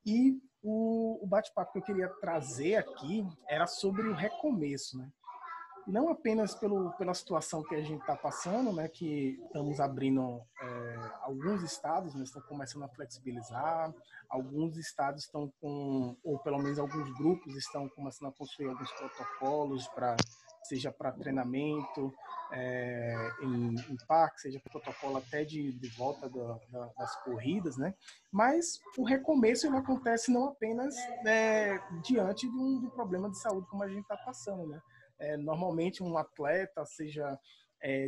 E o bate-papo que eu queria trazer aqui era sobre o recomeço, né? Não apenas pela situação que a gente está passando, né, que estamos abrindo alguns estados, né, estão começando a flexibilizar, alguns estados estão ou pelo menos alguns grupos estão começando a construir alguns protocolos seja para treinamento em parque, seja para protocolo até de volta das corridas, né? Mas o recomeço ele acontece não apenas diante de um problema de saúde como a gente está passando, né? Normalmente um atleta, seja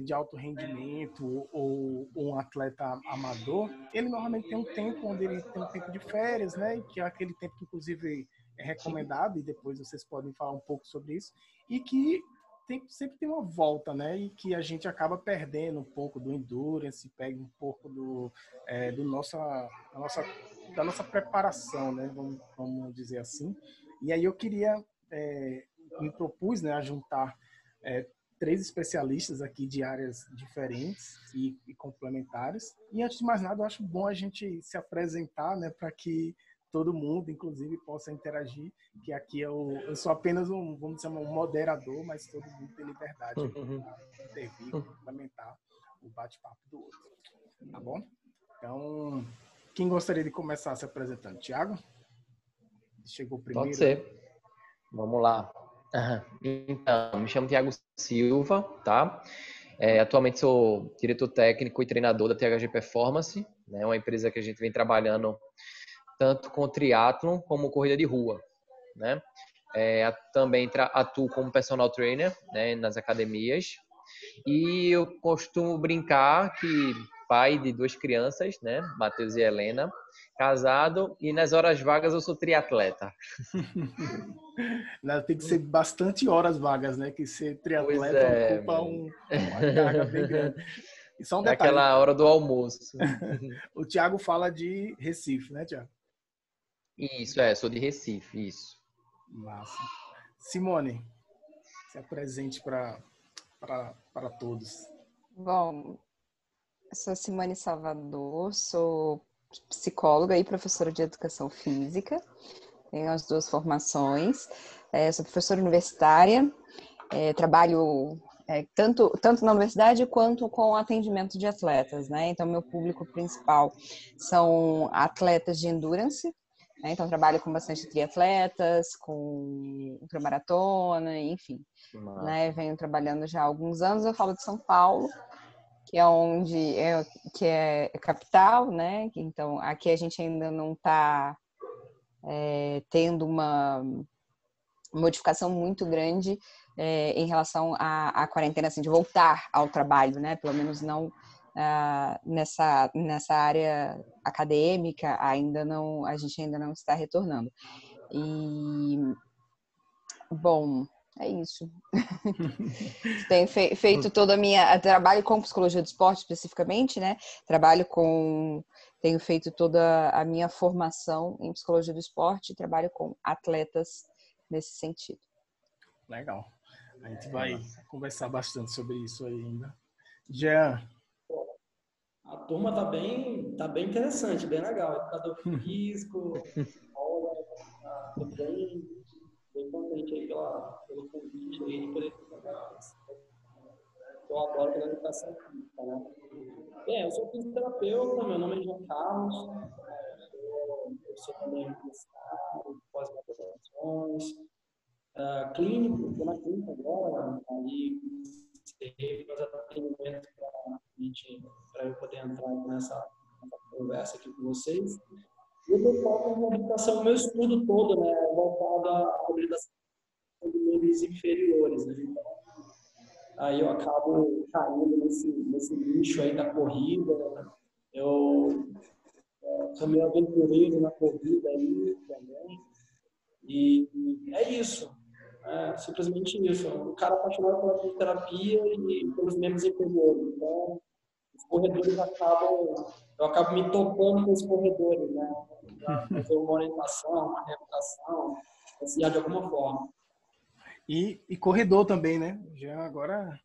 de alto rendimento ou um atleta amador, ele normalmente tem um tempo onde ele tem um tempo de férias, né? Que é aquele tempo que inclusive é recomendado, e depois vocês podem falar um pouco sobre isso, e que sempre tem uma volta, né? E que a gente acaba perdendo um pouco do endurance, pega um pouco da nossa preparação, né? Vamos dizer assim. E aí eu queria me propus, né, a juntar três especialistas aqui de áreas diferentes e complementares. E antes de mais nada, eu acho bom a gente se apresentar, né, para que todo mundo, inclusive, possa interagir, que aqui eu sou apenas vamos dizer, um moderador, mas todo mundo tem liberdade aqui para intervir, complementar o bate-papo do outro. Tá bom? Então, quem gostaria de começar se apresentando? Tiago? Chegou primeiro. Pode ser. Vamos lá. Então, me chamo Thiago Silva, tá? Atualmente sou diretor técnico e treinador da THG Performance, né? Uma empresa que a gente vem trabalhando tanto com triatlon como corrida de rua, né? Também atuo como personal trainer, né, nas academias, e eu costumo brincar que pai de 2 crianças, né, Matheus e Helena, casado, e nas horas vagas eu sou triatleta. Tem que ser bastante horas vagas, né? Que ser triatleta ocupa uma carga bem grande. E só um detalhe. Naquela hora do almoço. O Thiago fala de Recife, né, Thiago? Isso, sou de Recife, isso. Massa. Simone, se apresente para todos. Bom, eu sou Simone Salvador, sou psicóloga e professora de educação física, tenho as 2 formações, sou professora universitária, trabalho tanto na universidade quanto com atendimento de atletas, né? Então, meu público principal são atletas de endurance, né? Então, trabalho com bastante triatletas, com ultramaratona, enfim, né? Venho trabalhando já há alguns anos. Eu falo de São Paulo, que é capital, né? Então, aqui a gente ainda não está tendo uma modificação muito grande em relação à quarentena, assim, de voltar ao trabalho, né? Pelo menos não nessa área acadêmica, a gente ainda não está retornando. E, bom, é isso. Tenho feito toda a minha... Trabalho com psicologia do esporte, especificamente, né? Tenho feito toda a minha formação em psicologia do esporte e trabalho com atletas nesse sentido. Legal. A gente vai conversar bastante sobre isso ainda. Jean. A turma tá bem interessante, bem legal. Educador físico, tô bem contente aí pelo convite aí de poder trabalhar. Eu adoro pela educação física, né? Eu sou fisioterapeuta, meu nome é João Carlos, eu sou também universitário, pós-graduações, clínico, estou na clínica agora, aí fazer atendimento para eu poder entrar nessa conversa aqui com vocês. E eu estou focando na habilitação, meu estudo todo, né, voltado à habilitação de níveis inferiores, né? Então, aí eu acabo caindo nesse nicho aí da corrida, né? Eu sou meio aventureiro na corrida aí também, e é isso. Simplesmente isso. Um cara apaixonado pela fisioterapia e pelos membros inferiores. Então, os corredores eu acabo me topando com os corredores, né? Para fazer uma orientação, uma reabilitação, auxiliar de alguma forma. E corredor também, né? Já agora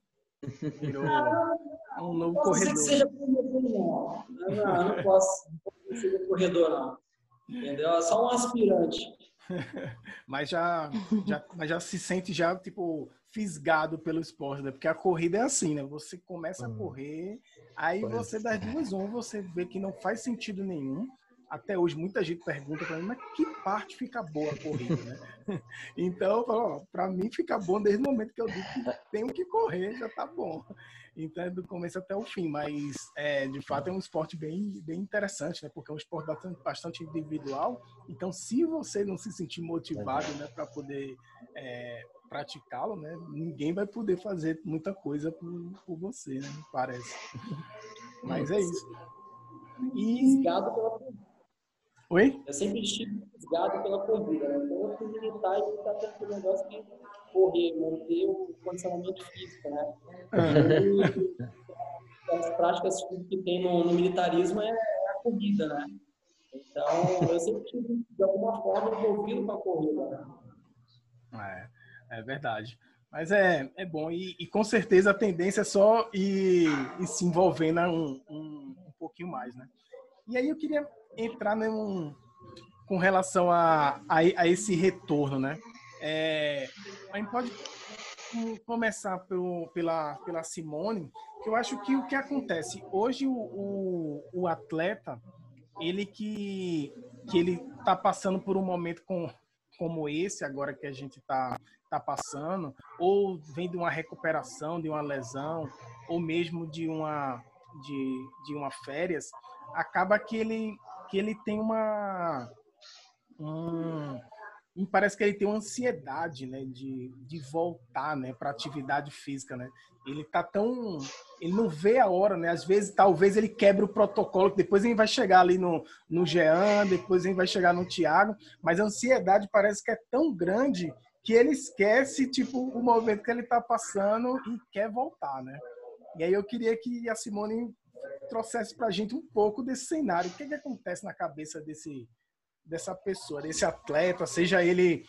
virou um novo corredor. Não posso dizer que seja corredor, não. Não posso dizer que seja corredor, não. Entendeu? É só um aspirante. Mas já se sente já, tipo, fisgado pelo esporte, né? Porque a corrida é assim, né? Você começa a correr, aí você das duas, você vê que não faz sentido nenhum. Até hoje, muita gente pergunta para mim, mas que parte fica boa a corrida, né? Então, eu falo, ó, para mim fica bom desde o momento que eu digo que tenho que correr, já tá bom. Então, é do começo até o fim, mas de fato é um esporte bem interessante, né? Porque é um esporte bastante individual. Então, se você não se sentir motivado, né, para poder praticá-lo, né, ninguém vai poder fazer muita coisa por você, né? Parece. Mas é isso. Fisgado pela corrida. Oi? Eu sempre estive fisgado pela corrida, né? Então, eu fui militar e militar tem aquele negócio de correr, manter o condicionamento físico, né? E as práticas que tem no militarismo é a corrida, né? Então, eu sempre tive, de alguma forma, envolvido com a corrida, né? É verdade. Mas é bom. E com certeza a tendência é só ir se envolvendo um pouquinho mais, né? E aí eu queria entrar com relação a esse retorno, né? A gente pode começar pela Simone, que eu acho que o que acontece hoje, o atleta, ele que ele está passando por um momento como esse agora que a gente está passando, ou vem de uma recuperação, de uma lesão, ou mesmo de uma férias, acaba que ele tem me parece que ele tem uma ansiedade, né, de voltar, né, para atividade física, né? Ele não vê a hora, né? Às vezes, talvez ele quebre o protocolo, que depois ele vai chegar ali no Jean, depois ele vai chegar no Thiago, mas a ansiedade parece que é tão grande que ele esquece, tipo, o momento que ele está passando e quer voltar, né? E aí eu queria que a Simone trouxesse para a gente um pouco desse cenário. O que acontece na cabeça dessa pessoa, desse atleta, seja ele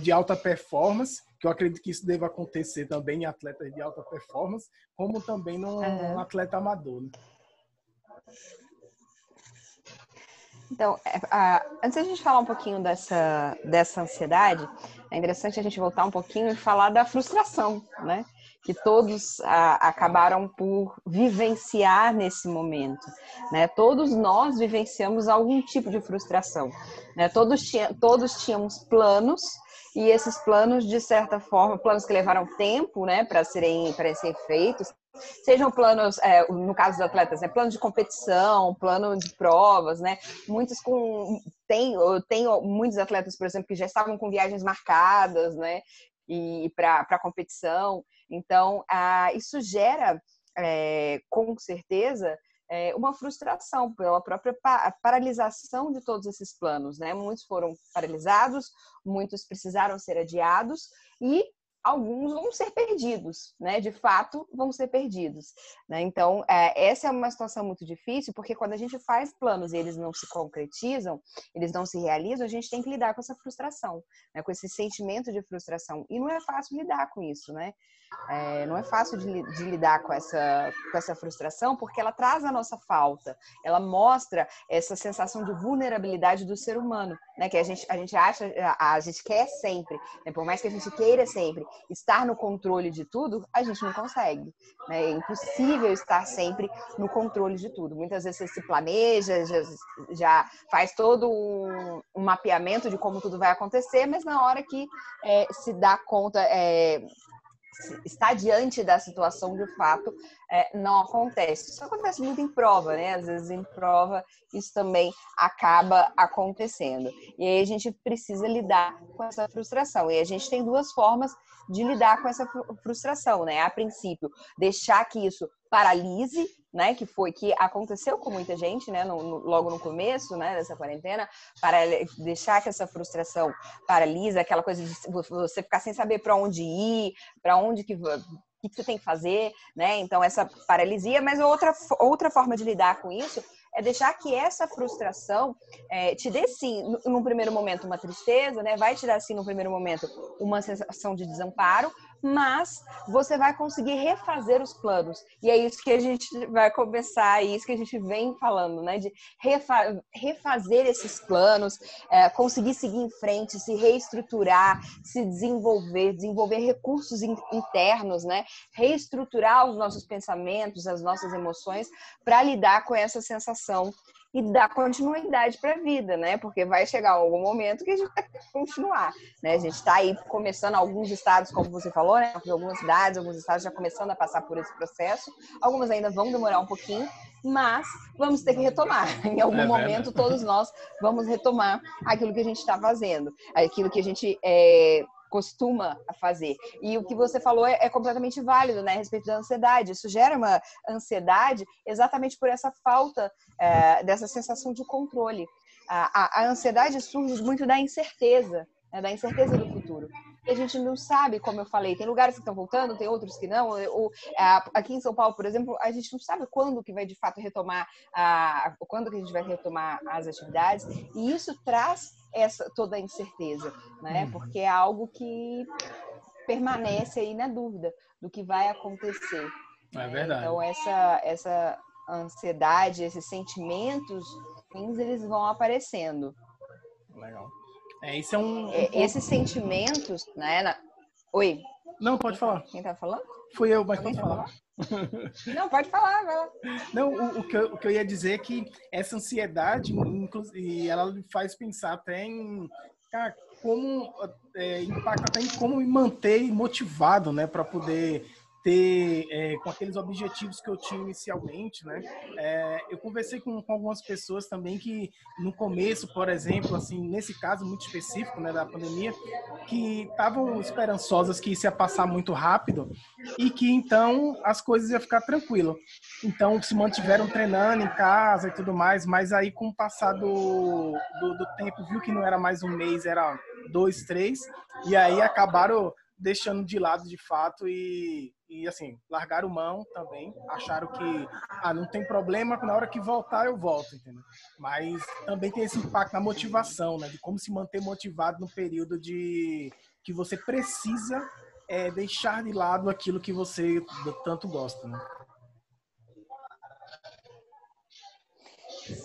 de alta performance, que eu acredito que isso deva acontecer também em atletas de alta performance, como também num atleta amador, né? Então, antes da gente falar um pouquinho dessa ansiedade, é interessante a gente voltar um pouquinho e falar da frustração, né? Que todos acabaram por vivenciar nesse momento, né? Todos nós vivenciamos algum tipo de frustração, né? Todos tínhamos planos, e esses planos, de certa forma, planos que levaram tempo, né, para serem feitos, sejam planos, no caso dos atletas, né, plano de competição, plano de provas, né? Muitos tem muitos atletas, por exemplo, que já estavam com viagens marcadas, né? E para competição. Então, isso gera, com certeza, uma frustração pela própria paralisação de todos esses planos, né? Muitos foram paralisados, muitos precisaram ser adiados e alguns vão ser perdidos, né? De fato, vão ser perdidos, né? Então, essa é uma situação muito difícil, porque quando a gente faz planos e eles não se concretizam, eles não se realizam, a gente tem que lidar com essa frustração, né? Com esse sentimento de frustração. E não é fácil lidar com isso, né? Não é fácil de lidar com essa frustração, porque ela traz a nossa falta, ela mostra essa sensação de vulnerabilidade do ser humano, né? Que a gente acha, a gente quer sempre, né? Por mais que a gente queira sempre estar no controle de tudo, a gente não consegue, né? É impossível estar sempre no controle de tudo. Muitas vezes você se planeja, já faz todo um mapeamento de como tudo vai acontecer, mas na hora que se dá conta, está diante da situação, de fato, não acontece. Isso acontece muito em prova, né? Às vezes em prova isso também acaba acontecendo. E aí a gente precisa lidar com essa frustração. E a gente tem duas formas de lidar com essa frustração, né? A princípio, deixar que isso paralise, né? Que aconteceu com muita gente, né? Logo no começo, né? Dessa quarentena, para deixar que essa frustração paralisa, aquela coisa de você ficar sem saber para onde ir, para onde que você tem que fazer, né? Então essa paralisia, mas outra forma de lidar com isso é deixar que essa frustração te dê, sim, num primeiro momento, uma tristeza, né? Vai te dar, sim, no primeiro momento, uma sensação de desamparo, mas você vai conseguir refazer os planos. E é isso que a gente vai começar, é isso que a gente vem falando, né? De refazer esses planos, conseguir seguir em frente, se reestruturar, se desenvolver recursos internos, né? Reestruturar os nossos pensamentos, as nossas emoções, para lidar com essa sensação e dar continuidade para a vida, né? Porque vai chegar algum momento que a gente vai continuar, né? A gente está aí começando, alguns estados, como você falou, né? Algumas cidades, alguns estados já começando a passar por esse processo. Algumas ainda vão demorar um pouquinho, mas vamos ter que retomar. Em algum momento, todos nós vamos retomar aquilo que a gente está fazendo, aquilo que a gente costuma fazer. E o que você falou é completamente válido, né, a respeito da ansiedade. Isso gera uma ansiedade exatamente por essa falta dessa sensação de controle. A ansiedade surge muito da incerteza, né, da incerteza do futuro. E a gente não sabe, como eu falei, tem lugares que estão voltando, tem outros que não. Aqui em São Paulo, por exemplo, a gente não sabe quando que vai de fato retomar, quando que a gente vai retomar as atividades. E isso traz toda a incerteza, né? Porque é algo que permanece aí na dúvida do que vai acontecer. É verdade. Então, essa ansiedade, esses sentimentos ruins, eles vão aparecendo. Legal. Isso é um esses sentimentos, né? Oi. Não, pode falar. Quem tá falando? Fui eu, mas pode falar. Não, pode falar, vai lá. Não, o que eu ia dizer é que essa ansiedade, inclusive, ela me faz pensar até em como impacta até em como me manter motivado, né, para poder ter com aqueles objetivos que eu tinha inicialmente, né? Eu conversei com algumas pessoas também que no começo, por exemplo, assim, nesse caso muito específico, né, da pandemia, que estavam esperançosas que isso ia passar muito rápido e que então as coisas iam ficar tranquilo. Então se mantiveram treinando em casa e tudo mais, mas aí com o passar do tempo viu que não era mais um mês, era 2, 3, e aí acabaram deixando de lado de fato e assim, largaram mão também, acharam que não tem problema, na hora que voltar eu volto, entendeu? Mas também tem esse impacto na motivação, né? De como se manter motivado no período que você precisa deixar de lado aquilo que você tanto gosta, né?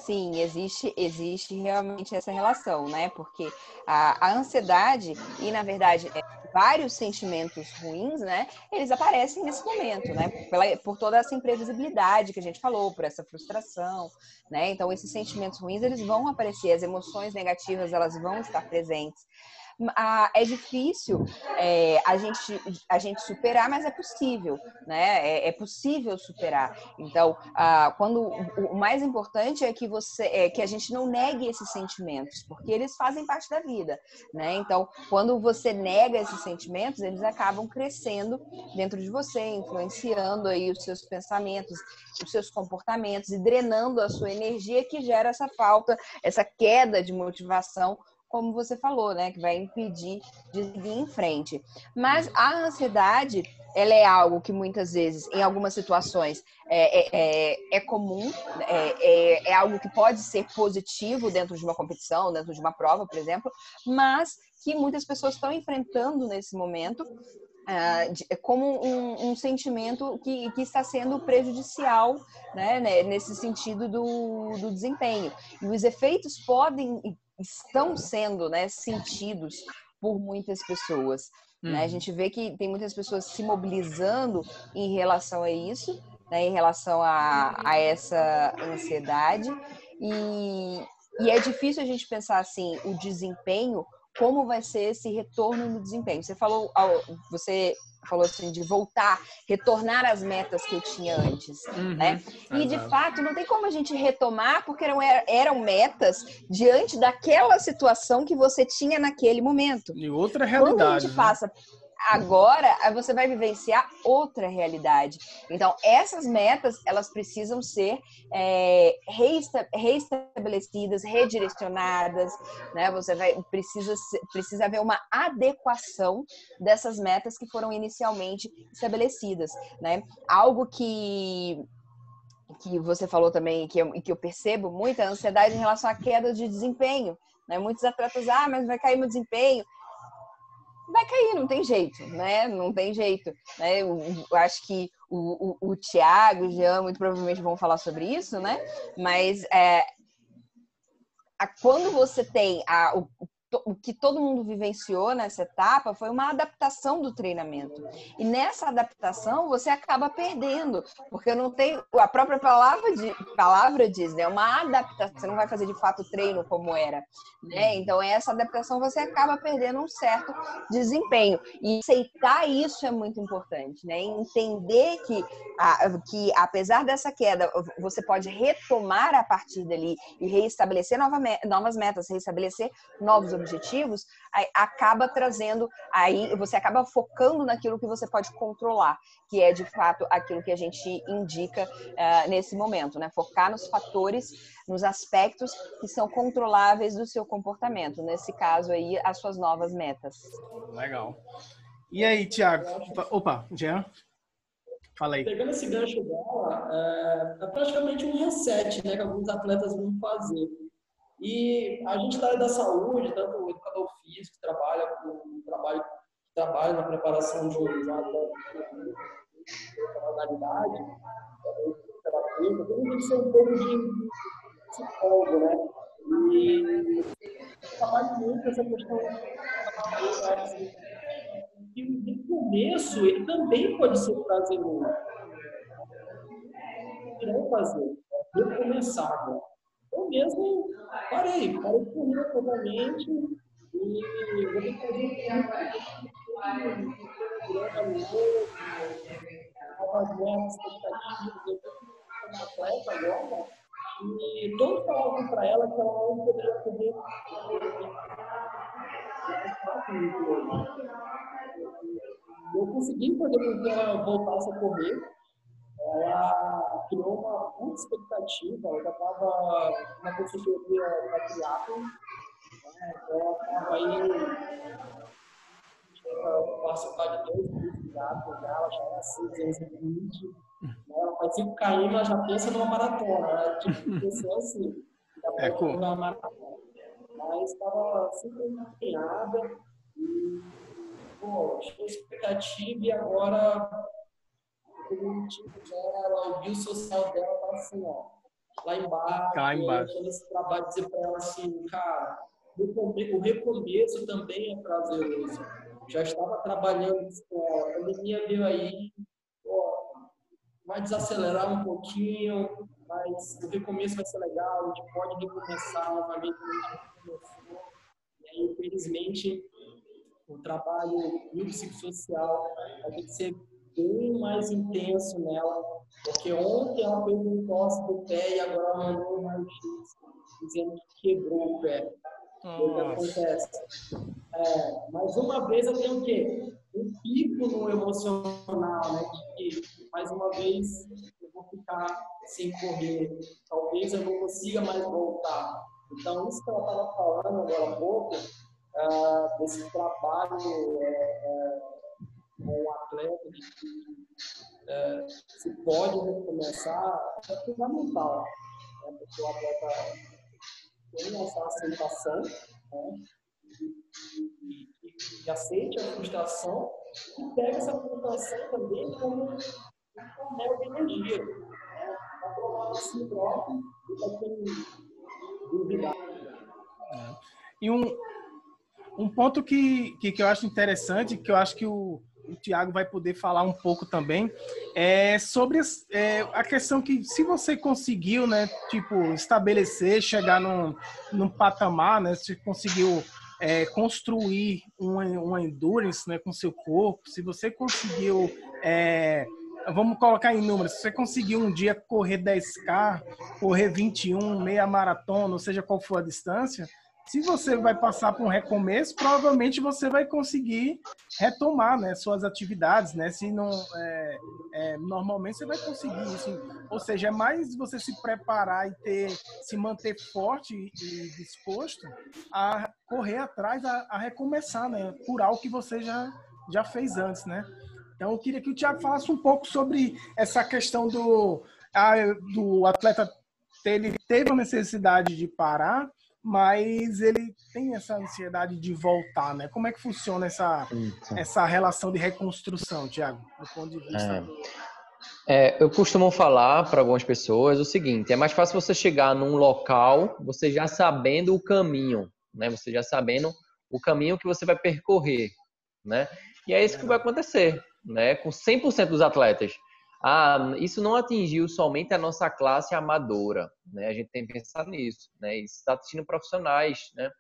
Sim, existe realmente essa relação, né? Porque a ansiedade e, na verdade, vários sentimentos ruins, né? Eles aparecem nesse momento, né? Por toda essa imprevisibilidade que a gente falou, por essa frustração, né? Então, esses sentimentos ruins, eles vão aparecer, as emoções negativas, elas vão estar presentes. É difícil a gente superar, mas é possível, né? É possível superar. Então, quando o mais importante é que a gente não negue esses sentimentos, porque eles fazem parte da vida, né? Então, quando você nega esses sentimentos, eles acabam crescendo dentro de você, influenciando aí os seus pensamentos, os seus comportamentos e drenando a sua energia, que gera essa falta, essa queda de motivação, como você falou, né, que vai impedir de seguir em frente. Mas a ansiedade, ela é algo que muitas vezes, em algumas situações, é comum, é algo que pode ser positivo dentro de uma competição, dentro de uma prova, por exemplo, mas que muitas pessoas estão enfrentando nesse momento como um sentimento que está sendo prejudicial, né, nesse sentido do desempenho. E os efeitos estão sendo, né, sentidos por muitas pessoas. Né? A gente vê que tem muitas pessoas se mobilizando em relação a isso, né, em relação a essa ansiedade. E é difícil a gente pensar assim, o desempenho, como vai ser esse retorno no desempenho. Você falou assim, de retornar às metas que eu tinha antes, né? E, de fato, não tem como a gente retomar, porque eram metas diante daquela situação que você tinha naquele momento. E outra realidade. Quando a gente passa agora, você vai vivenciar outra realidade. Então, essas metas, elas precisam ser reestabelecidas, redirecionadas, né? Precisa haver uma adequação dessas metas que foram inicialmente estabelecidas, né? Algo que você falou também, e que eu percebo muita ansiedade em relação à queda de desempenho, né? Muitos atletas, mas vai cair meu desempenho. vai cair, não tem jeito, né? Não tem jeito, né? Eu acho que o Thiago, o Jean, muito provavelmente vão falar sobre isso, né? Mas quando você tem o que todo mundo vivenciou nessa etapa foi uma adaptação do treinamento. E nessa adaptação você acaba perdendo, porque não tem a própria palavra diz, né? Uma adaptação, você não vai fazer de fato o treino como era, né? Então essa adaptação você acaba perdendo um certo desempenho. E aceitar isso é muito importante, né? Entender que apesar dessa queda, você pode retomar a partir dali e reestabelecer novas metas, reestabelecer novos objetivos, acaba trazendo, aí você acaba focando naquilo que você pode controlar, que é de fato aquilo que a gente indica nesse momento, né? Focar nos fatores, nos aspectos que são controláveis do seu comportamento, nesse caso aí, as suas novas metas. Legal. E aí, Thiago? Opa, Jean? Fala aí. Pegando esse gancho dela, é praticamente um reset, né, que alguns atletas vão fazer. E a gente da área da saúde, tanto o educador físico que trabalha na preparação de um atleta de modalidade, terapeuta, tem que ser um pouco de psicólogo, né? E trabalha muito essa questão que no começo ele também pode ser prazeroso. Não fazer, recomeçar agora. Eu mesmo parei de correr totalmente e vou ter que fazer novas metas, expectativas. Eu estou como atleta agora e todos falavam para ela que ela não poderia correr. Eu consegui fazer com que ela voltasse a correr. Ela criou uma puta expectativa, ela já estava na consultoria da triatlon, ela estava aí participar de 2 grupos de triatlon, ela já era 6 anos e 20, ela faz 5 km, ela já pensa numa maratona, ela tipo, pensou assim, já pode correr uma maratona, mas estava super empenhada e, tinha expectativa e agora o cognitivo dela, o biosocial dela tá assim, lá embaixo. Esse trabalho de dizer para ela assim, cara, o recomeço também é prazeroso. Já estava trabalhando com ela, a pandemia veio aí, vai desacelerar um pouquinho, mas o recomeço vai ser legal, a gente pode recomeçar novamente, a gente recomeçou. E aí, infelizmente, o trabalho biopsicossocial vai ter que ser bem mais intenso nela, porque ontem ela fez um tosse do pé e agora ela mandou uma notícia dizendo que quebrou o pé. O que acontece? Mais uma vez eu tenho o quê? Um pico no emocional, né? De que, mais uma vez, eu vou ficar sem correr. Talvez eu não consiga mais voltar. Então, isso que ela estava falando agora há pouco, desse trabalho com o atleta, de que se pode recomeçar, é fundamental. Né? Porque o atleta tem essa aceitação, né? E aceite a frustração e pega essa frustração também como um anel de energia. Para provar esse próprio e para quem duvidar. E um ponto que eu acho interessante, que eu acho que o Thiago vai poder falar um pouco também, é sobre a questão que se você conseguiu, né, tipo, estabelecer, chegar num patamar, né, se conseguiu construir uma endurance, né, com seu corpo, se você conseguiu, vamos colocar em números, se você conseguiu um dia correr 10K, correr 21, meia maratona, ou seja, qual for a distância, se você vai passar por um recomeço, provavelmente você vai conseguir retomar, né, suas atividades, né? Se não, normalmente você vai conseguir isso. Ou seja, é mais você se preparar e se manter forte e disposto a correr atrás, a recomeçar, né? Por algo que você já fez antes, né? Então, eu queria que o Thiago falasse um pouco sobre essa questão do atleta teve a necessidade de parar, mas ele tem essa ansiedade de voltar, né? Como é que funciona essa relação de reconstrução, Thiago, do ponto de vista do... Eu costumo falar para algumas pessoas o seguinte: é mais fácil você chegar num local, você já sabendo o caminho, né? Você já sabendo o caminho que você vai percorrer, né? E é isso que vai acontecer, né? Com 100% dos atletas. Isso não atingiu somente a nossa classe amadora, né? A gente tem que pensar nisso, né? Isso está atingindo profissionais, né?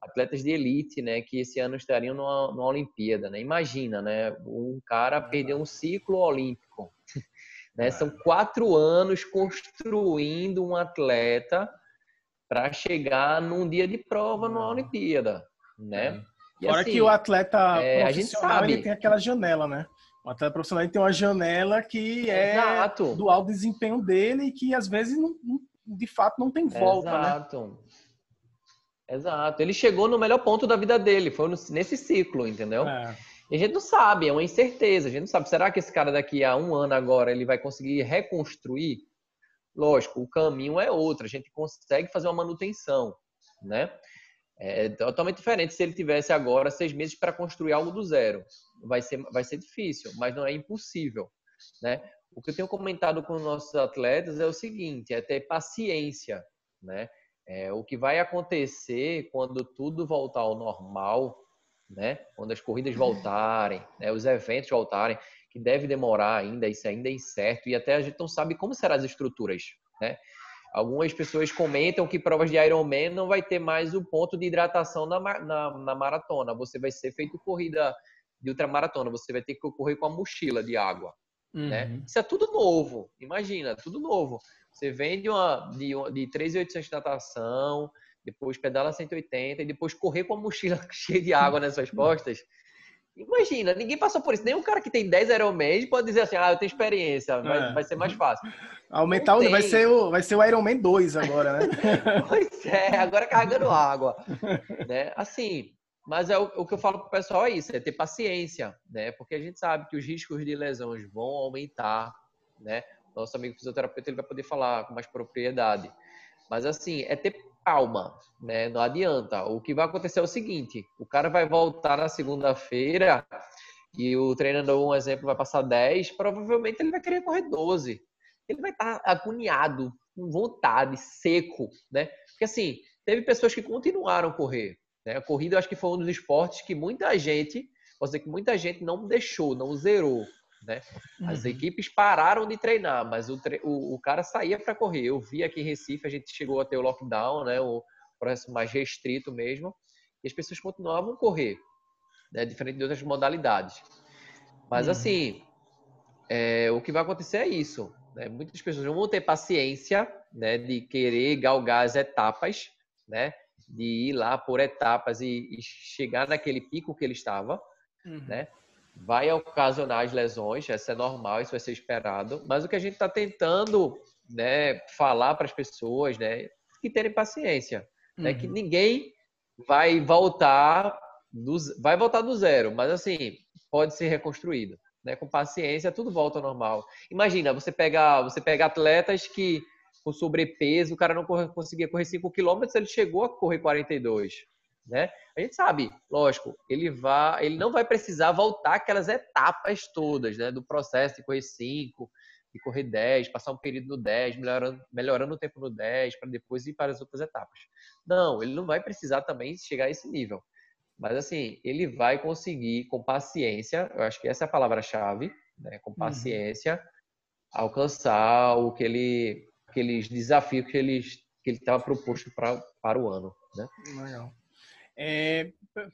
Atletas de elite, né? Que esse ano estariam numa Olimpíada, né? Imagina, né? Um cara perdeu um ciclo olímpico, né? São 4 anos construindo um atleta para chegar num dia de prova numa Olimpíada, né? E Fora que o assim, atleta a gente profissional, ele sabe. tem aquela janela, né? O atleta profissional ele tem uma janela que é Exato. do alto desempenho dele e que às vezes de fato não tem volta, né? Exato. Ele chegou no melhor ponto da vida dele, foi nesse ciclo, entendeu? É. E a gente não sabe, é uma incerteza. A gente não sabe, será que esse cara daqui a 1 ano agora ele vai conseguir reconstruir? Lógico, o caminho é outro, a gente consegue fazer uma manutenção, né? É totalmente diferente se ele tivesse agora 6 meses para construir algo do zero. Vai ser difícil, mas não é impossível, né? O que eu tenho comentado com os nossos atletas é o seguinte: é ter paciência, né? O que vai acontecer quando tudo voltar ao normal, né? Quando as corridas voltarem, né? Os eventos voltarem, que deve demorar ainda, isso ainda é incerto, e até a gente não sabe como serão as estruturas, né? Algumas pessoas comentam que provas de Ironman não vai ter mais o ponto de hidratação na maratona. Você vai ser feito corrida de ultramaratona, você vai ter que correr com a mochila de água, né? Isso é tudo novo, imagina, tudo novo. Você vem de 3.800 de natação, depois pedala 180 e depois correr com a mochila cheia de água nas suas costas. Imagina, ninguém passou por isso. Nem um cara que tem 10 Ironman pode dizer assim, eu tenho experiência, vai ser mais fácil. Aumentar vai ser o Ironman 2 agora, né? Pois é, agora carregando água, né? Assim, mas o que eu falo pro pessoal é isso, é ter paciência, né? Porque a gente sabe que os riscos de lesões vão aumentar, né? Nosso amigo fisioterapeuta ele vai poder falar com mais propriedade. Mas assim, é ter calma, né? Não adianta. O que vai acontecer é o seguinte: o cara vai voltar na segunda-feira e o treinador, um exemplo, vai passar 10, provavelmente ele vai querer correr 12. Ele vai estar agoniado, com vontade, seco, né? Porque assim, teve pessoas que continuaram a correr, né? A corrida eu acho que foi um dos esportes que muita gente, posso dizer que muita gente não deixou, não zerou, né? As equipes pararam de treinar, mas o cara saía para correr. Eu vi aqui em Recife, a gente chegou a ter o lockdown, né? O processo mais restrito mesmo, e as pessoas continuavam a correr, né? Diferente de outras modalidades. Mas assim, o que vai acontecer é isso, né? Muitas pessoas vão ter paciência, né? De querer galgar as etapas, né? De ir lá por etapas e chegar naquele pico que ele estava, né? Vai ocasionar as lesões, isso é normal, isso vai ser esperado. Mas o que a gente está tentando, né? Falar para as pessoas, né? Que terem paciência, né? Que ninguém vai voltar do zero, mas assim pode ser reconstruído, né? Com paciência tudo volta ao normal. Imagina, você pega atletas que com sobrepeso, o cara não conseguia correr 5 quilômetros, ele chegou a correr 42, né? A gente sabe, lógico, ele não vai precisar voltar aquelas etapas todas, né? Do processo de correr 5, de correr 10, passar um período no 10, melhorando o tempo no 10, para depois ir para as outras etapas. Não, ele não vai precisar também chegar a esse nível. Mas assim, ele vai conseguir, com paciência, eu acho que essa é a palavra-chave, né? Com paciência, alcançar aqueles desafios que ele estava proposto para o ano, né? Legal.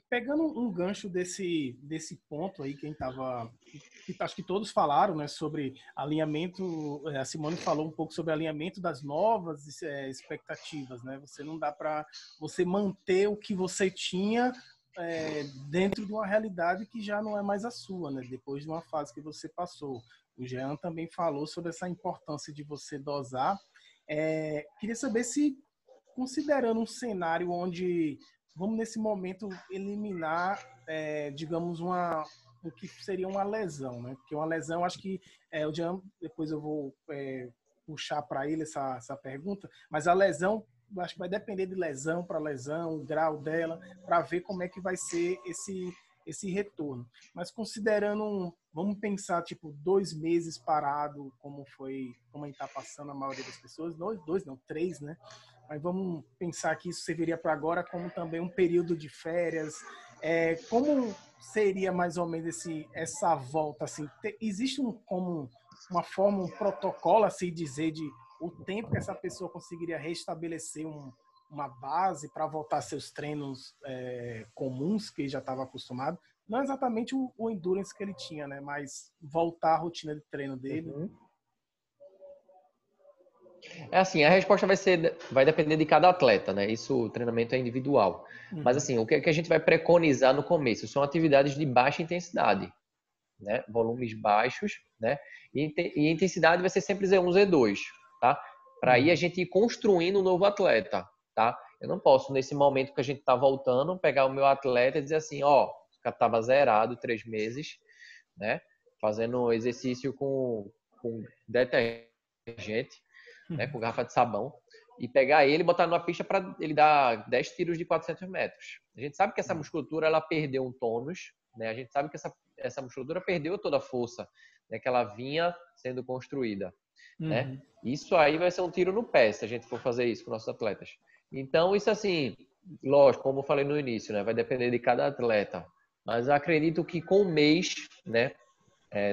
Pegando um gancho desse ponto aí, que acho que todos falaram, né, sobre alinhamento, a Simone falou um pouco sobre alinhamento das novas expectativas, né? Você não dá para você manter o que você tinha dentro de uma realidade que já não é mais a sua, né? Depois de uma fase que você passou. O Jean também falou sobre essa importância de você dosar. Queria saber se, considerando um cenário onde vamos nesse momento eliminar, digamos, o que seria uma lesão, né? Porque uma lesão, acho que o Jean, depois eu vou puxar para ele essa pergunta, mas a lesão acho que vai depender de lesão para lesão, o grau dela, para ver como é que vai ser esse retorno. Mas considerando, vamos pensar, tipo, 2 meses parado, como a gente está passando a maioria das pessoas, dois não, 3, né? Mas vamos pensar que isso serviria para agora como também um período de férias. Como seria mais ou menos essa volta? Assim, existe como uma forma, um protocolo, assim dizer, de o tempo que essa pessoa conseguiria restabelecer uma base para voltar a seus treinos comuns, que ele já estava acostumado? Não exatamente o endurance que ele tinha, né? Mas voltar à rotina de treino dele. Uhum. É assim, a resposta vai depender de cada atleta, né? Isso, o treinamento é individual. Mas assim, o que a gente vai preconizar no começo são atividades de baixa intensidade, né? Volumes baixos, né? E a intensidade vai ser sempre Z1, Z2, tá? Para aí a gente ir construindo um novo atleta, tá? Eu não posso, nesse momento que a gente tá voltando, pegar o meu atleta e dizer assim, ó, o cara tava zerado 3 meses, né? Fazendo exercício com detergente, né, com garrafa de sabão, e pegar ele e botar numa pista para ele dar 10 tiros de 400 metros. A gente sabe que essa musculatura ela perdeu um tônus, né? A gente sabe que essa musculatura perdeu toda a força, né, que ela vinha sendo construída, né? Isso aí vai ser um tiro no pé se a gente for fazer isso com nossos atletas. Então, isso assim, lógico, como eu falei no início, né, vai depender de cada atleta. Mas eu acredito que com um mês, né,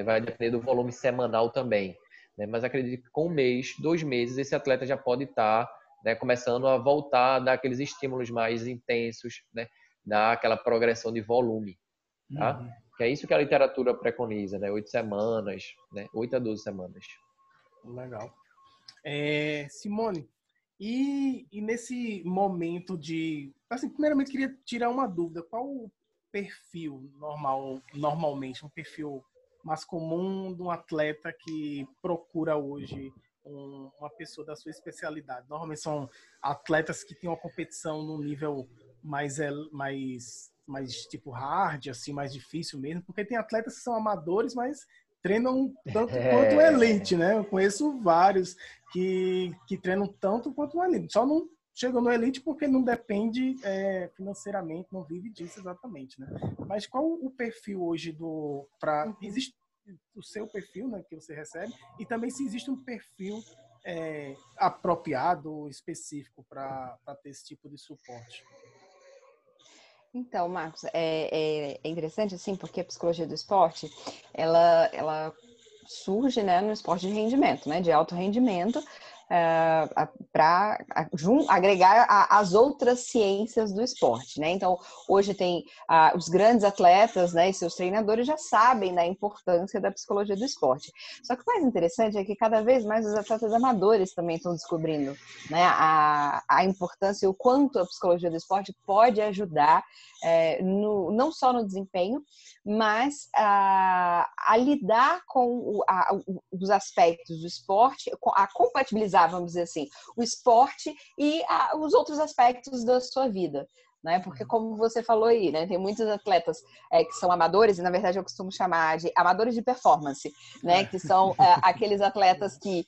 vai depender do volume semanal também, né? Mas acredito que com um mês, 2 meses, esse atleta já pode estar, né, começando a voltar, dar aqueles estímulos mais intensos, né? Dar aquela progressão de volume, tá? Que é isso que a literatura preconiza, né? 8 semanas, né? 8 a 12 semanas. Legal. Simone, e nesse momento de... Assim, primeiramente, queria tirar uma dúvida. Qual o perfil normalmente, um perfil mais comum de um atleta que procura hoje uma pessoa da sua especialidade? Normalmente são atletas que têm uma competição num nível mais tipo hard, assim, mais difícil mesmo, porque tem atletas que são amadores, mas treinam tanto quanto elite, né? Eu conheço vários que treinam tanto quanto o elite. Só não chegam no elite porque não depende financeiramente, não vive disso exatamente, né? Mas qual o perfil hoje existe o seu perfil, né, que você recebe, e também se existe um perfil apropriado, específico para ter esse tipo de suporte? Então, Marcos, é interessante, assim, porque a psicologia do esporte, ela surge, né, no esporte de rendimento, né, de alto rendimento, para agregar as outras ciências do esporte, né? Então, hoje tem os grandes atletas, né, e seus treinadores já sabem da importância da psicologia do esporte. Só que o mais interessante é que cada vez mais os atletas amadores também estão descobrindo, né, a importância e o quanto a psicologia do esporte pode ajudar não só no desempenho, mas a lidar com os aspectos do esporte, a compatibilizar, vamos dizer assim, o esporte e os outros aspectos da sua vida. Né? Porque, como você falou aí, né, tem muitos atletas que são amadores, e na verdade eu costumo chamar de amadores de performance, né, que são aqueles atletas que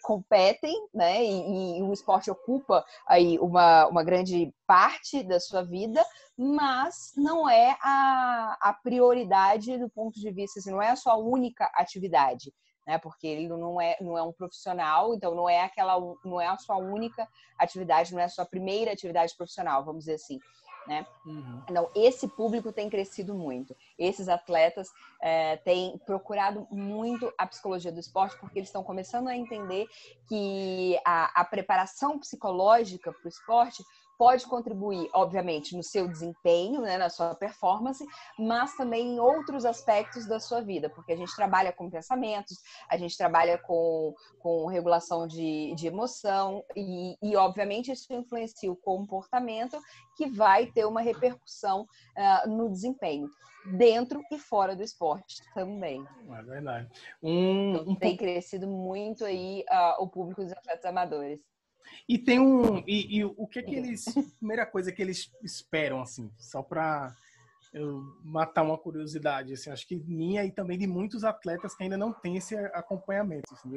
competem, né, e o esporte ocupa aí uma grande parte da sua vida, mas não é a prioridade do ponto de vista, assim, não é a sua única atividade, né? Porque ele não é um profissional, então não é a sua única atividade, não é a sua primeira atividade profissional, vamos dizer assim, né? Então, esse público tem crescido muito. Esses atletas têm procurado muito a psicologia do esporte, porque eles estão começando a entender que a preparação psicológica para o esporte pode contribuir, obviamente, no seu desempenho, né, na sua performance, mas também em outros aspectos da sua vida, porque a gente trabalha com pensamentos, a gente trabalha com regulação de emoção e, obviamente, isso influencia o comportamento que vai ter uma repercussão no desempenho, dentro e fora do esporte também. É verdade. Tem crescido muito aí o público dos atletas amadores. E tem e o que eles... Primeira coisa que eles esperam, assim, só para eu matar uma curiosidade, assim, acho que minha e também de muitos atletas que ainda não têm esse acompanhamento. Assim,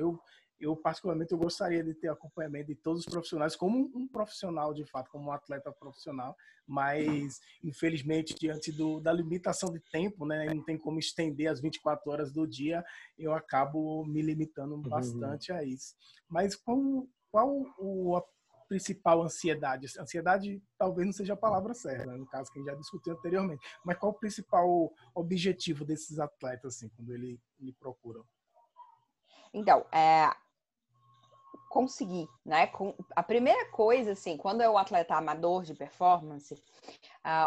eu particularmente eu gostaria de ter acompanhamento de todos os profissionais como um profissional de fato, como um atleta profissional, mas infelizmente diante da limitação de tempo, né, não tem como estender as 24 horas do dia, eu acabo me limitando bastante a isso. Mas qual a principal ansiedade? Ansiedade talvez não seja a palavra certa, né? No caso que a gente já discutiu anteriormente, mas qual o principal objetivo desses atletas assim, quando ele procuram? Então, conseguir, né? A primeira coisa, assim, quando é o atleta amador de performance,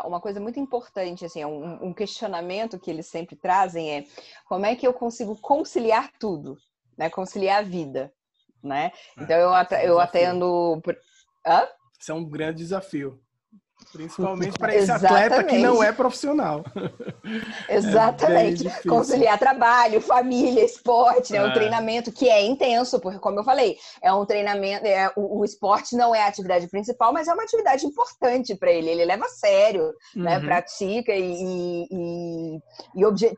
uma coisa muito importante, assim, um questionamento que eles sempre trazem é como é que eu consigo conciliar tudo, né? Conciliar a vida, né? Então, eu atendo... Hã? Isso é um grande desafio. Principalmente para esse atleta que Exatamente. não é profissional. Exatamente. Conciliar trabalho, família, esporte, né? Um treinamento que é intenso, porque, como eu falei, é um treinamento. O esporte não é a atividade principal, mas é uma atividade importante para ele. Ele leva a sério, né? Pratica e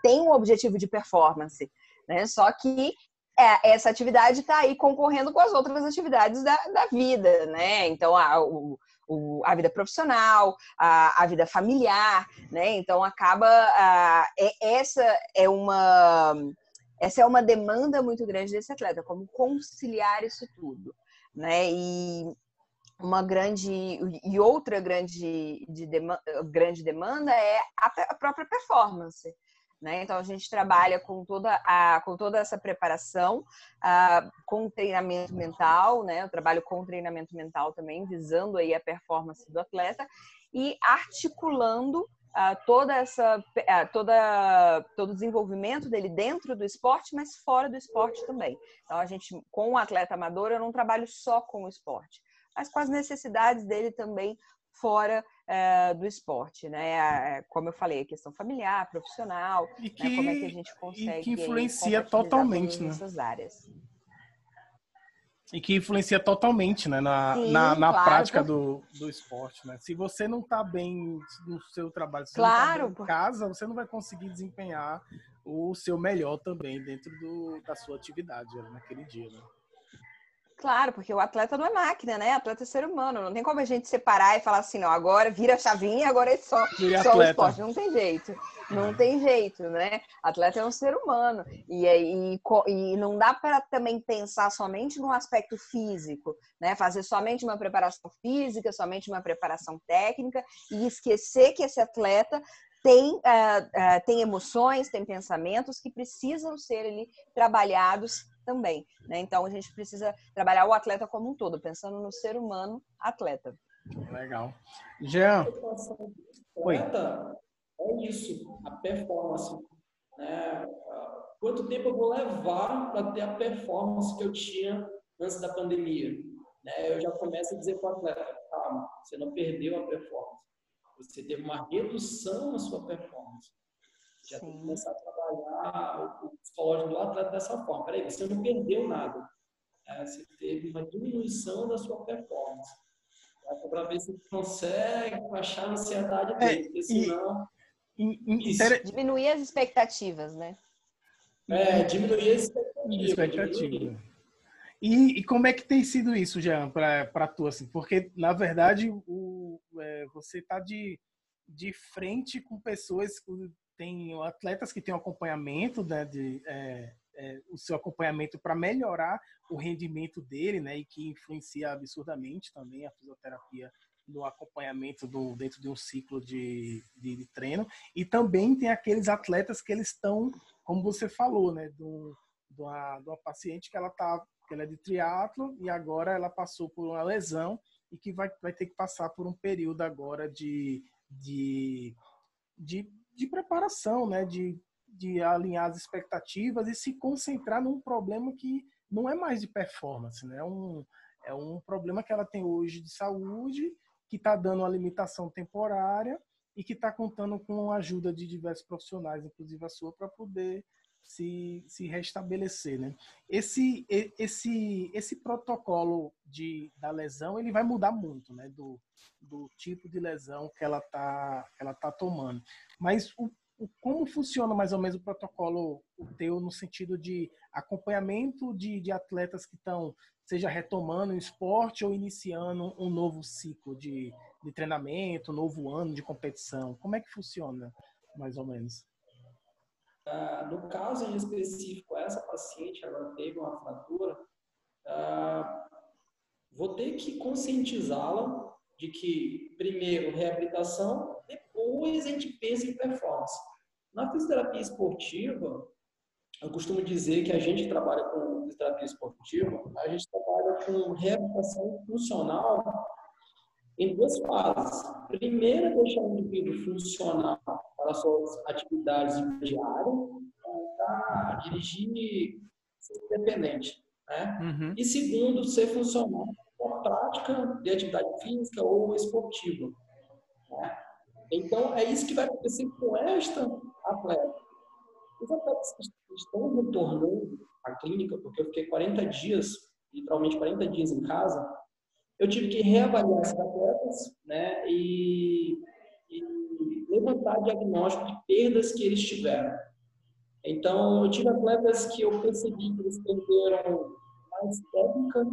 tem um objetivo de performance, né? Só que essa atividade está aí concorrendo com as outras atividades da vida, né? Então, a vida profissional, a vida familiar, né? Então acaba essa é uma demanda muito grande desse atleta, como conciliar isso tudo, né? E outra grande demanda é a própria performance. Né? Então, a gente trabalha com toda essa preparação, com treinamento mental, né? Eu trabalho com treinamento mental também, visando aí a performance do atleta e articulando todo o desenvolvimento dele dentro do esporte, mas fora do esporte também. Então, com o atleta amador, eu não trabalho só com o esporte, mas com as necessidades dele também fora do esporte, né? Como eu falei, a questão familiar, profissional, e que, né? Como é que a gente consegue que influencia totalmente, todas essas áreas. E que influencia totalmente, né, na Claro, prática do esporte, né? Se você não está bem no seu trabalho, se você não está bem em casa, você não vai conseguir desempenhar o seu melhor também dentro da sua atividade naquele dia, né? Claro, porque o atleta não é máquina, né? O atleta é ser humano. Não tem como a gente separar e falar assim, não, agora vira a chavinha, agora é só o esporte. Não tem jeito. Não tem jeito, né? Atleta é um ser humano. E não dá para também pensar somente no aspecto físico, né? Fazer somente uma preparação física, somente uma preparação técnica e esquecer que esse atleta tem emoções, tem pensamentos que precisam ser ali trabalhados também, né? Então a gente precisa trabalhar o atleta como um todo, pensando no ser humano atleta. Legal. Jean. Oi. É isso, a performance, né? Quanto tempo eu vou levar para ter a performance que eu tinha antes da pandemia? Né? Eu já começo a dizer para o atleta, calma, você não perdeu a performance, você teve uma redução na sua performance. Já tem que começar a trabalhar o psicológico do atleta dessa forma. Peraí, você não perdeu nada. Você teve uma diminuição da sua performance. Para ver se consegue baixar a ansiedade dele, porque senão... Diminuir as expectativas, né? Diminuir as expectativas. E como é que tem sido isso, Jean, para tu, assim? Porque, na verdade, você está de frente com pessoas que tem atletas que têm um acompanhamento, né, o seu acompanhamento para melhorar o rendimento dele, né, e que influencia absurdamente também a fisioterapia no acompanhamento dentro de um ciclo de treino. E também tem aqueles atletas que eles estão, como você falou, né, de uma paciente que ela é de triatlo e agora ela passou por uma lesão e que vai ter que passar por um período agora de preparação, né? De alinhar as expectativas e se concentrar num problema que não é mais de performance, né? É um problema que ela tem hoje de saúde, que está dando uma limitação temporária e que está contando com a ajuda de diversos profissionais, inclusive a sua, para poder se restabelecer, né? Esse protocolo da lesão, ele vai mudar muito, né? Do tipo de lesão que ela tá tomando. Mas como funciona mais ou menos o protocolo teu no sentido de acompanhamento de atletas que estão, seja retomando o esporte ou iniciando um novo ciclo de treinamento, um novo ano de competição? Como é que funciona, mais ou menos? No caso em específico, essa paciente, ela teve uma fratura, vou ter que conscientizá-la de que, primeiro, reabilitação, depois a gente pensa em performance. Na fisioterapia esportiva, eu costumo dizer que a gente trabalha com fisioterapia esportiva, a gente trabalha com reabilitação funcional em duas fases. Primeiro, é deixar o indivíduo funcional para as suas atividades diárias, para dirigir ser independente, né? Uhum. E segundo, ser funcional para a prática de atividade física ou esportiva, né? Então, é isso que vai acontecer com esta atleta. Os atletas que estão retornando à clínica, porque eu fiquei 40 dias, literalmente 40 dias em casa, eu tive que reavaliar esses atletas, né, e levantar diagnóstico de perdas que eles tiveram. Então, eu tive atletas que eu percebi que eles perderam mais técnica,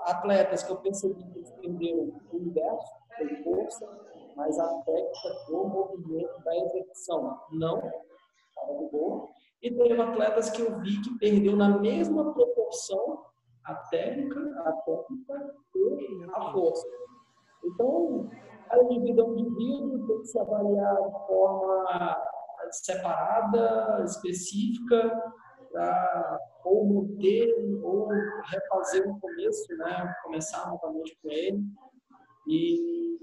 atletas que eu percebi que eles perderam o inverso, a força, mas a técnica do movimento da execução não estava de boa. E teve atletas que eu vi que perdeu na mesma proporção a técnica e a força. Então, cada indivíduo é um indivíduo, tem que se avaliar de forma separada, específica, para ou manter ou refazer no começo, né? Começar novamente com ele e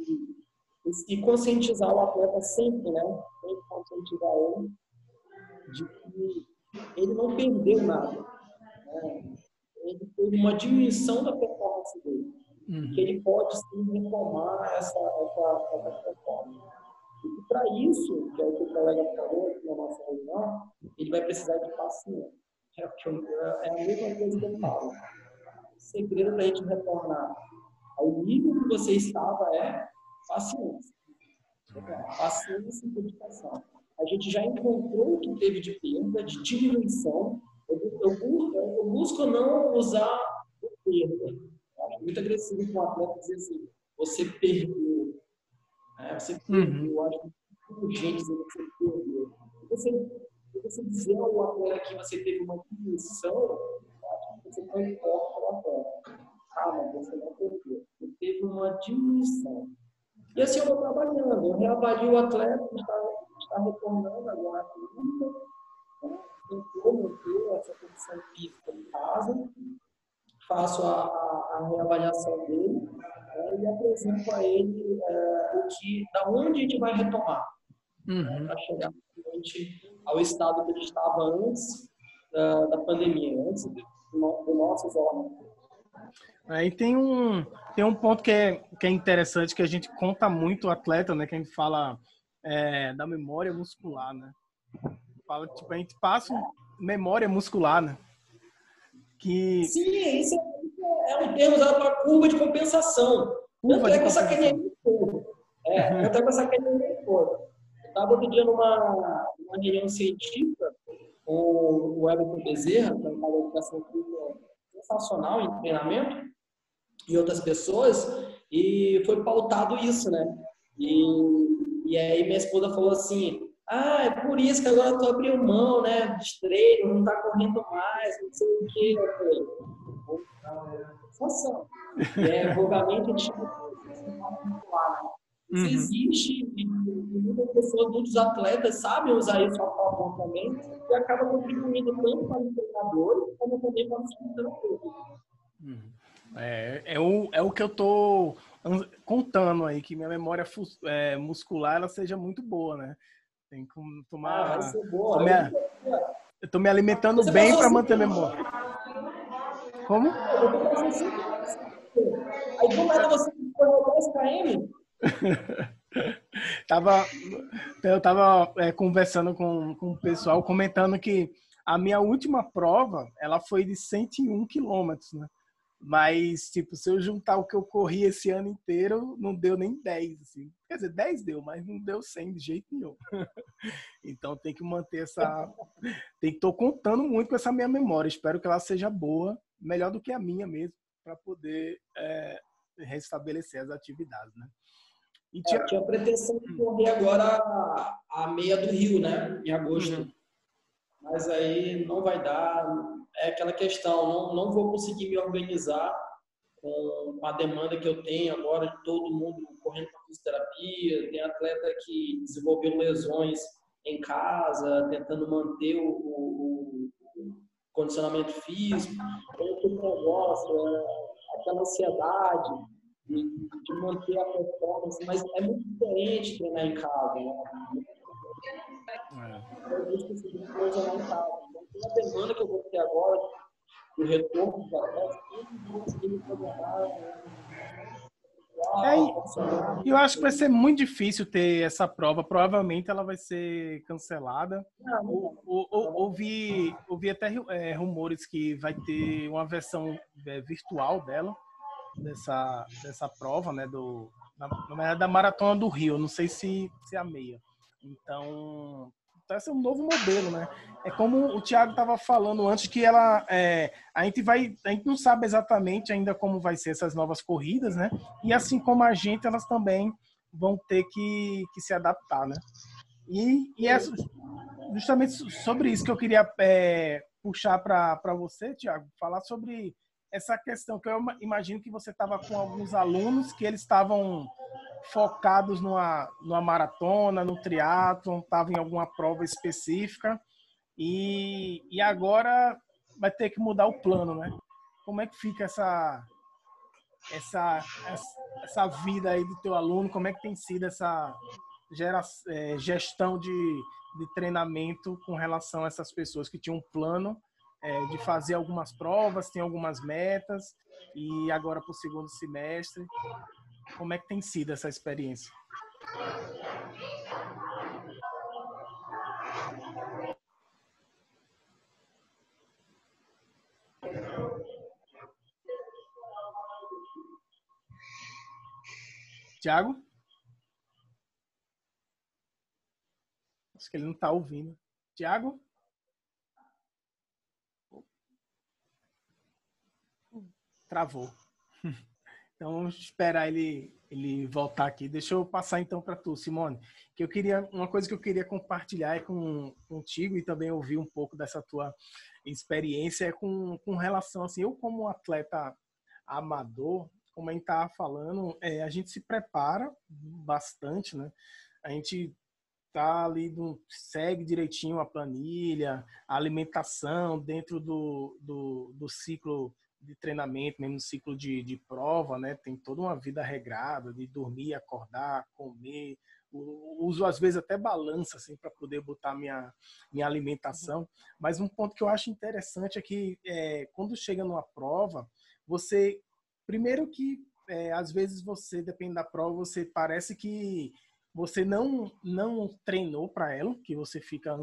conscientizar o atleta sempre, né? Sempre conscientizar ele de que ele não perdeu nada, né? Ele teve uma diminuição da performance dele, que ele pode sim retomar essa performance. E para isso, que é o que o colega falou aqui na nossa reunião, ele vai precisar de paciência. É a mesma coisa que eu falo. O segredo para a gente retornar ao nível que você estava é paciência. Paciência e dedicação. A gente já encontrou o que teve de perda, de diminuição. Eu busco não usar o termo. É muito agressivo com o atleta dizer assim, você perdeu. Você perdeu. Eu acho muito urgente dizer que você perdeu. Você dizer ao atleta que você teve uma diminuição, você não importa o atleta. Mas você não perdeu. Você teve uma diminuição. E assim eu vou trabalhando. Eu reavalio o atleta que está retornando agora à clínica, tentou manter essa condição física em casa, faço a reavaliação dele, e apresento a ele da onde a gente vai retomar, para chegar ao estado que ele estava antes da pandemia, antes do nosso isolamento. Aí tem um ponto que é interessante, que a gente conta muito o atleta, né? Que a gente fala da memória muscular, né? Fala, tipo, a gente passa memória muscular, né? Sim, isso é um termo usado para curva de compensação. Curva de compensação. Eu até com essa caninha toda. Eu estava outro dia numa reunião científica com o Everton Bezerra, que é um cara de educação física sensacional em treinamento, e outras pessoas, e foi pautado isso, né? E aí minha esposa falou assim, é por isso que agora tu abriu mão, né, de treino, não tá correndo mais, não sei o quê. Eu falei, função. Vulgarmente a gente chama de lá, né? Isso existe, e muitas pessoas, muitos atletas sabem usar isso a favor também, e acaba contribuindo tanto para os treinadores, como também para os treinadores. É o que eu tô contando aí, que minha memória muscular ela seja muito boa, né? Tem que tomar. Vai ser boa. Eu tô me alimentando bem para manter a memória. Como? Aí do nada você correu 10 km? Eu tava conversando com o pessoal, comentando que a minha última prova ela foi de 101 quilômetros, né? Mas, tipo, se eu juntar o que eu corri esse ano inteiro, não deu nem 10, assim. Quer dizer, 10 deu, mas não deu 100 de jeito nenhum. Então tem que manter essa... Tô contando muito com essa minha memória. Espero que ela seja boa, melhor do que a minha mesmo, para poder restabelecer as atividades, né? E Eu tinha a pretensão de correr agora a meia do Rio, né? Em agosto. Uhum. Mas aí não vai dar. É aquela questão, não vou conseguir me organizar com a demanda que eu tenho agora de todo mundo correndo para fisioterapia. Tem atleta que desenvolveu lesões em casa, tentando manter o condicionamento físico. Outro negócio, aquela ansiedade de manter a performance, mas é muito diferente treinar em casa, né? Eu busco esse tipo de coisa lá em casa. Então, tem a demanda que eu vou ter agora, do retorno dos atletas, eu não vou conseguir me programar. Eu acho que vai ser muito difícil ter essa prova. Provavelmente ela vai ser cancelada. Ouvi até rumores que vai ter uma versão virtual dela, dessa prova, né? Na verdade, da Maratona do Rio. Não sei se é a meia. Então, vai ser um novo modelo, né? É como o Thiago estava falando antes, que a gente não sabe exatamente ainda como vai ser essas novas corridas, né? E assim como a gente, elas também vão ter que se adaptar, né? E é justamente sobre isso que eu queria puxar para você, Thiago, falar sobre essa questão que eu imagino que você estava com alguns alunos que eles estavam focados numa maratona, no triatlon, estavam em alguma prova específica e agora vai ter que mudar o plano, né? Como é que fica essa vida aí do teu aluno? Como é que tem sido essa gestão de treinamento com relação a essas pessoas que tinham um plano de fazer algumas provas, tem algumas metas e agora para o segundo semestre? Como é que tem sido essa experiência? Tiago? Acho que ele não está ouvindo. Tiago? Travou. Então vamos esperar ele voltar aqui. Deixa eu passar então para tu, Simone, que uma coisa que eu queria compartilhar contigo e também ouvir um pouco dessa tua experiência com relação assim, eu como atleta amador, como a gente estava falando, a gente se prepara bastante, né? A gente tá ali, segue direitinho a planilha, a alimentação dentro do ciclo de treinamento, mesmo no ciclo de prova, né? Tem toda uma vida regrada de dormir, acordar, comer. Uso às vezes até balança assim para poder botar minha alimentação. Mas um ponto que eu acho interessante é que quando chega numa prova, você primeiro que às vezes você, depende da prova, você parece que você não treinou para ela, que você fica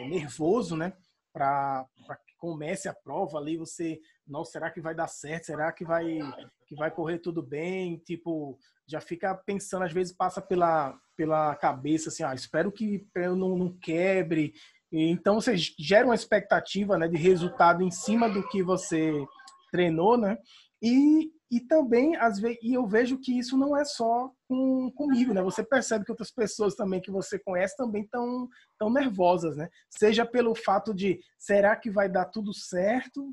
nervoso, né? Para que comece a prova ali, você, nossa, será que vai dar certo? Será que vai correr tudo bem? Tipo, já fica pensando, às vezes passa pela cabeça assim, espero que eu não quebre. E, então você gera uma expectativa, né, de resultado em cima do que você treinou, né? E também, às vezes, e eu vejo que isso não é só comigo, né? Você percebe que outras pessoas também que você conhece também estão tão nervosas, né? Seja pelo fato de, será que vai dar tudo certo?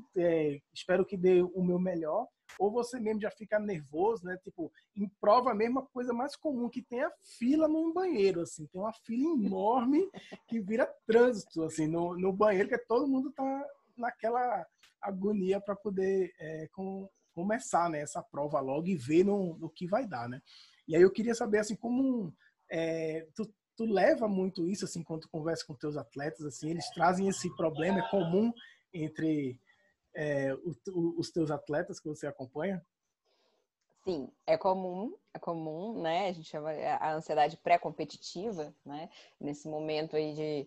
Espero que dê o meu melhor. Ou você mesmo já fica nervoso, né? Tipo, em prova mesmo, a coisa mais comum que tem é a fila no banheiro, assim. Tem uma fila enorme que vira trânsito, assim, no banheiro, que todo mundo tá naquela agonia para poder começar, né, essa prova logo e ver no que vai dar, né? E aí eu queria saber, assim, como tu leva muito isso, assim, quando tu conversa com teus atletas, assim, eles trazem esse problema, é comum entre os teus atletas que você acompanha? Sim, é comum, né? A gente chama a ansiedade pré-competitiva, né? Nesse momento aí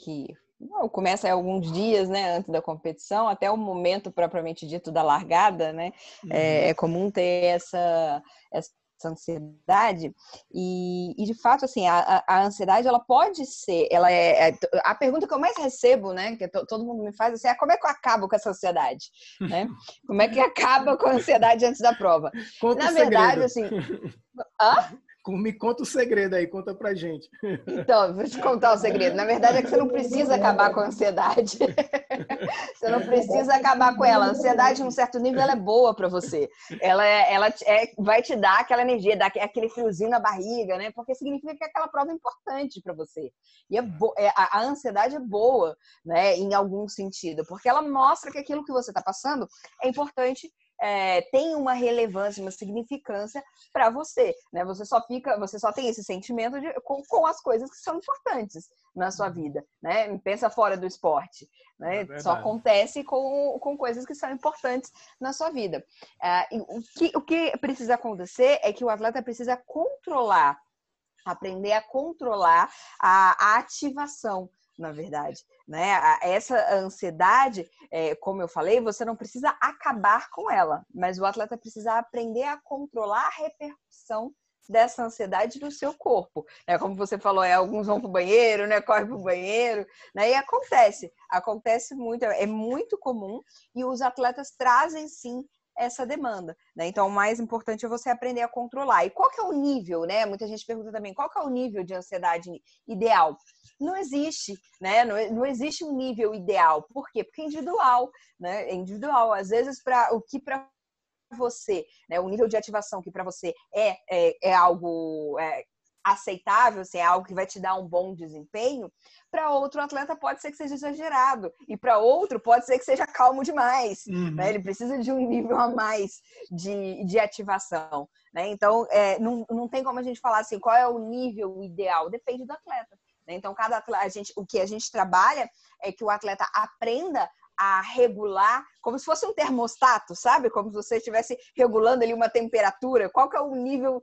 que Não, começa alguns dias, né, antes da competição, até o momento propriamente dito da largada, né? É comum ter essa ansiedade e de fato, assim, a ansiedade, ela pode ser, a pergunta que eu mais recebo, né, que todo mundo me faz, assim, é como é que eu acabo com essa ansiedade, né? Como é que acaba com a ansiedade antes da prova? Conta Na o verdade, segredo. assim... Hã? Me conta o segredo aí, conta pra gente. Então, vou te contar o segredo. Na verdade, é que você não precisa acabar com a ansiedade. Você não precisa acabar com ela. A ansiedade, em um certo nível, ela é boa para você. Vai te dar aquela energia, dar aquele friozinho na barriga, né? Porque significa que aquela prova é importante para você. E a ansiedade é boa, né? Em algum sentido, porque ela mostra que aquilo que você está passando é importante. Tem uma relevância, uma significância para você, né? Você só tem esse sentimento com as coisas que são importantes na sua vida, né? Pensa fora do esporte, né? Só acontece com coisas que são importantes na sua vida. O que precisa acontecer é que o atleta precisa aprender a controlar a ativação, na verdade, né? Essa ansiedade, como eu falei, você não precisa acabar com ela, mas o atleta precisa aprender a controlar a repercussão dessa ansiedade no seu corpo, né? Como você falou, alguns vão para o banheiro, né? Corre para o banheiro, né? E acontece muito, é muito comum, e os atletas trazem sim essa demanda, né? Então, o mais importante é você aprender a controlar. E qual que é o nível, né? Muita gente pergunta também, qual que é o nível de ansiedade ideal? Não existe, né? Não existe um nível ideal. Por quê? Porque é individual, né? É individual. Às vezes, o que para você, né? O nível de ativação que para você é algo aceitável, assim, é algo que vai te dar um bom desempenho, para outro atleta pode ser que seja exagerado, e para outro pode ser que seja calmo demais, né? Ele precisa de um nível a mais de ativação, né? Então, não tem como a gente falar assim, qual é o nível ideal, depende do atleta, né? Então, cada atleta, o que a gente trabalha é que o atleta aprenda a regular, como se fosse um termostato, sabe? Como se você estivesse regulando ali uma temperatura. Qual que é o nível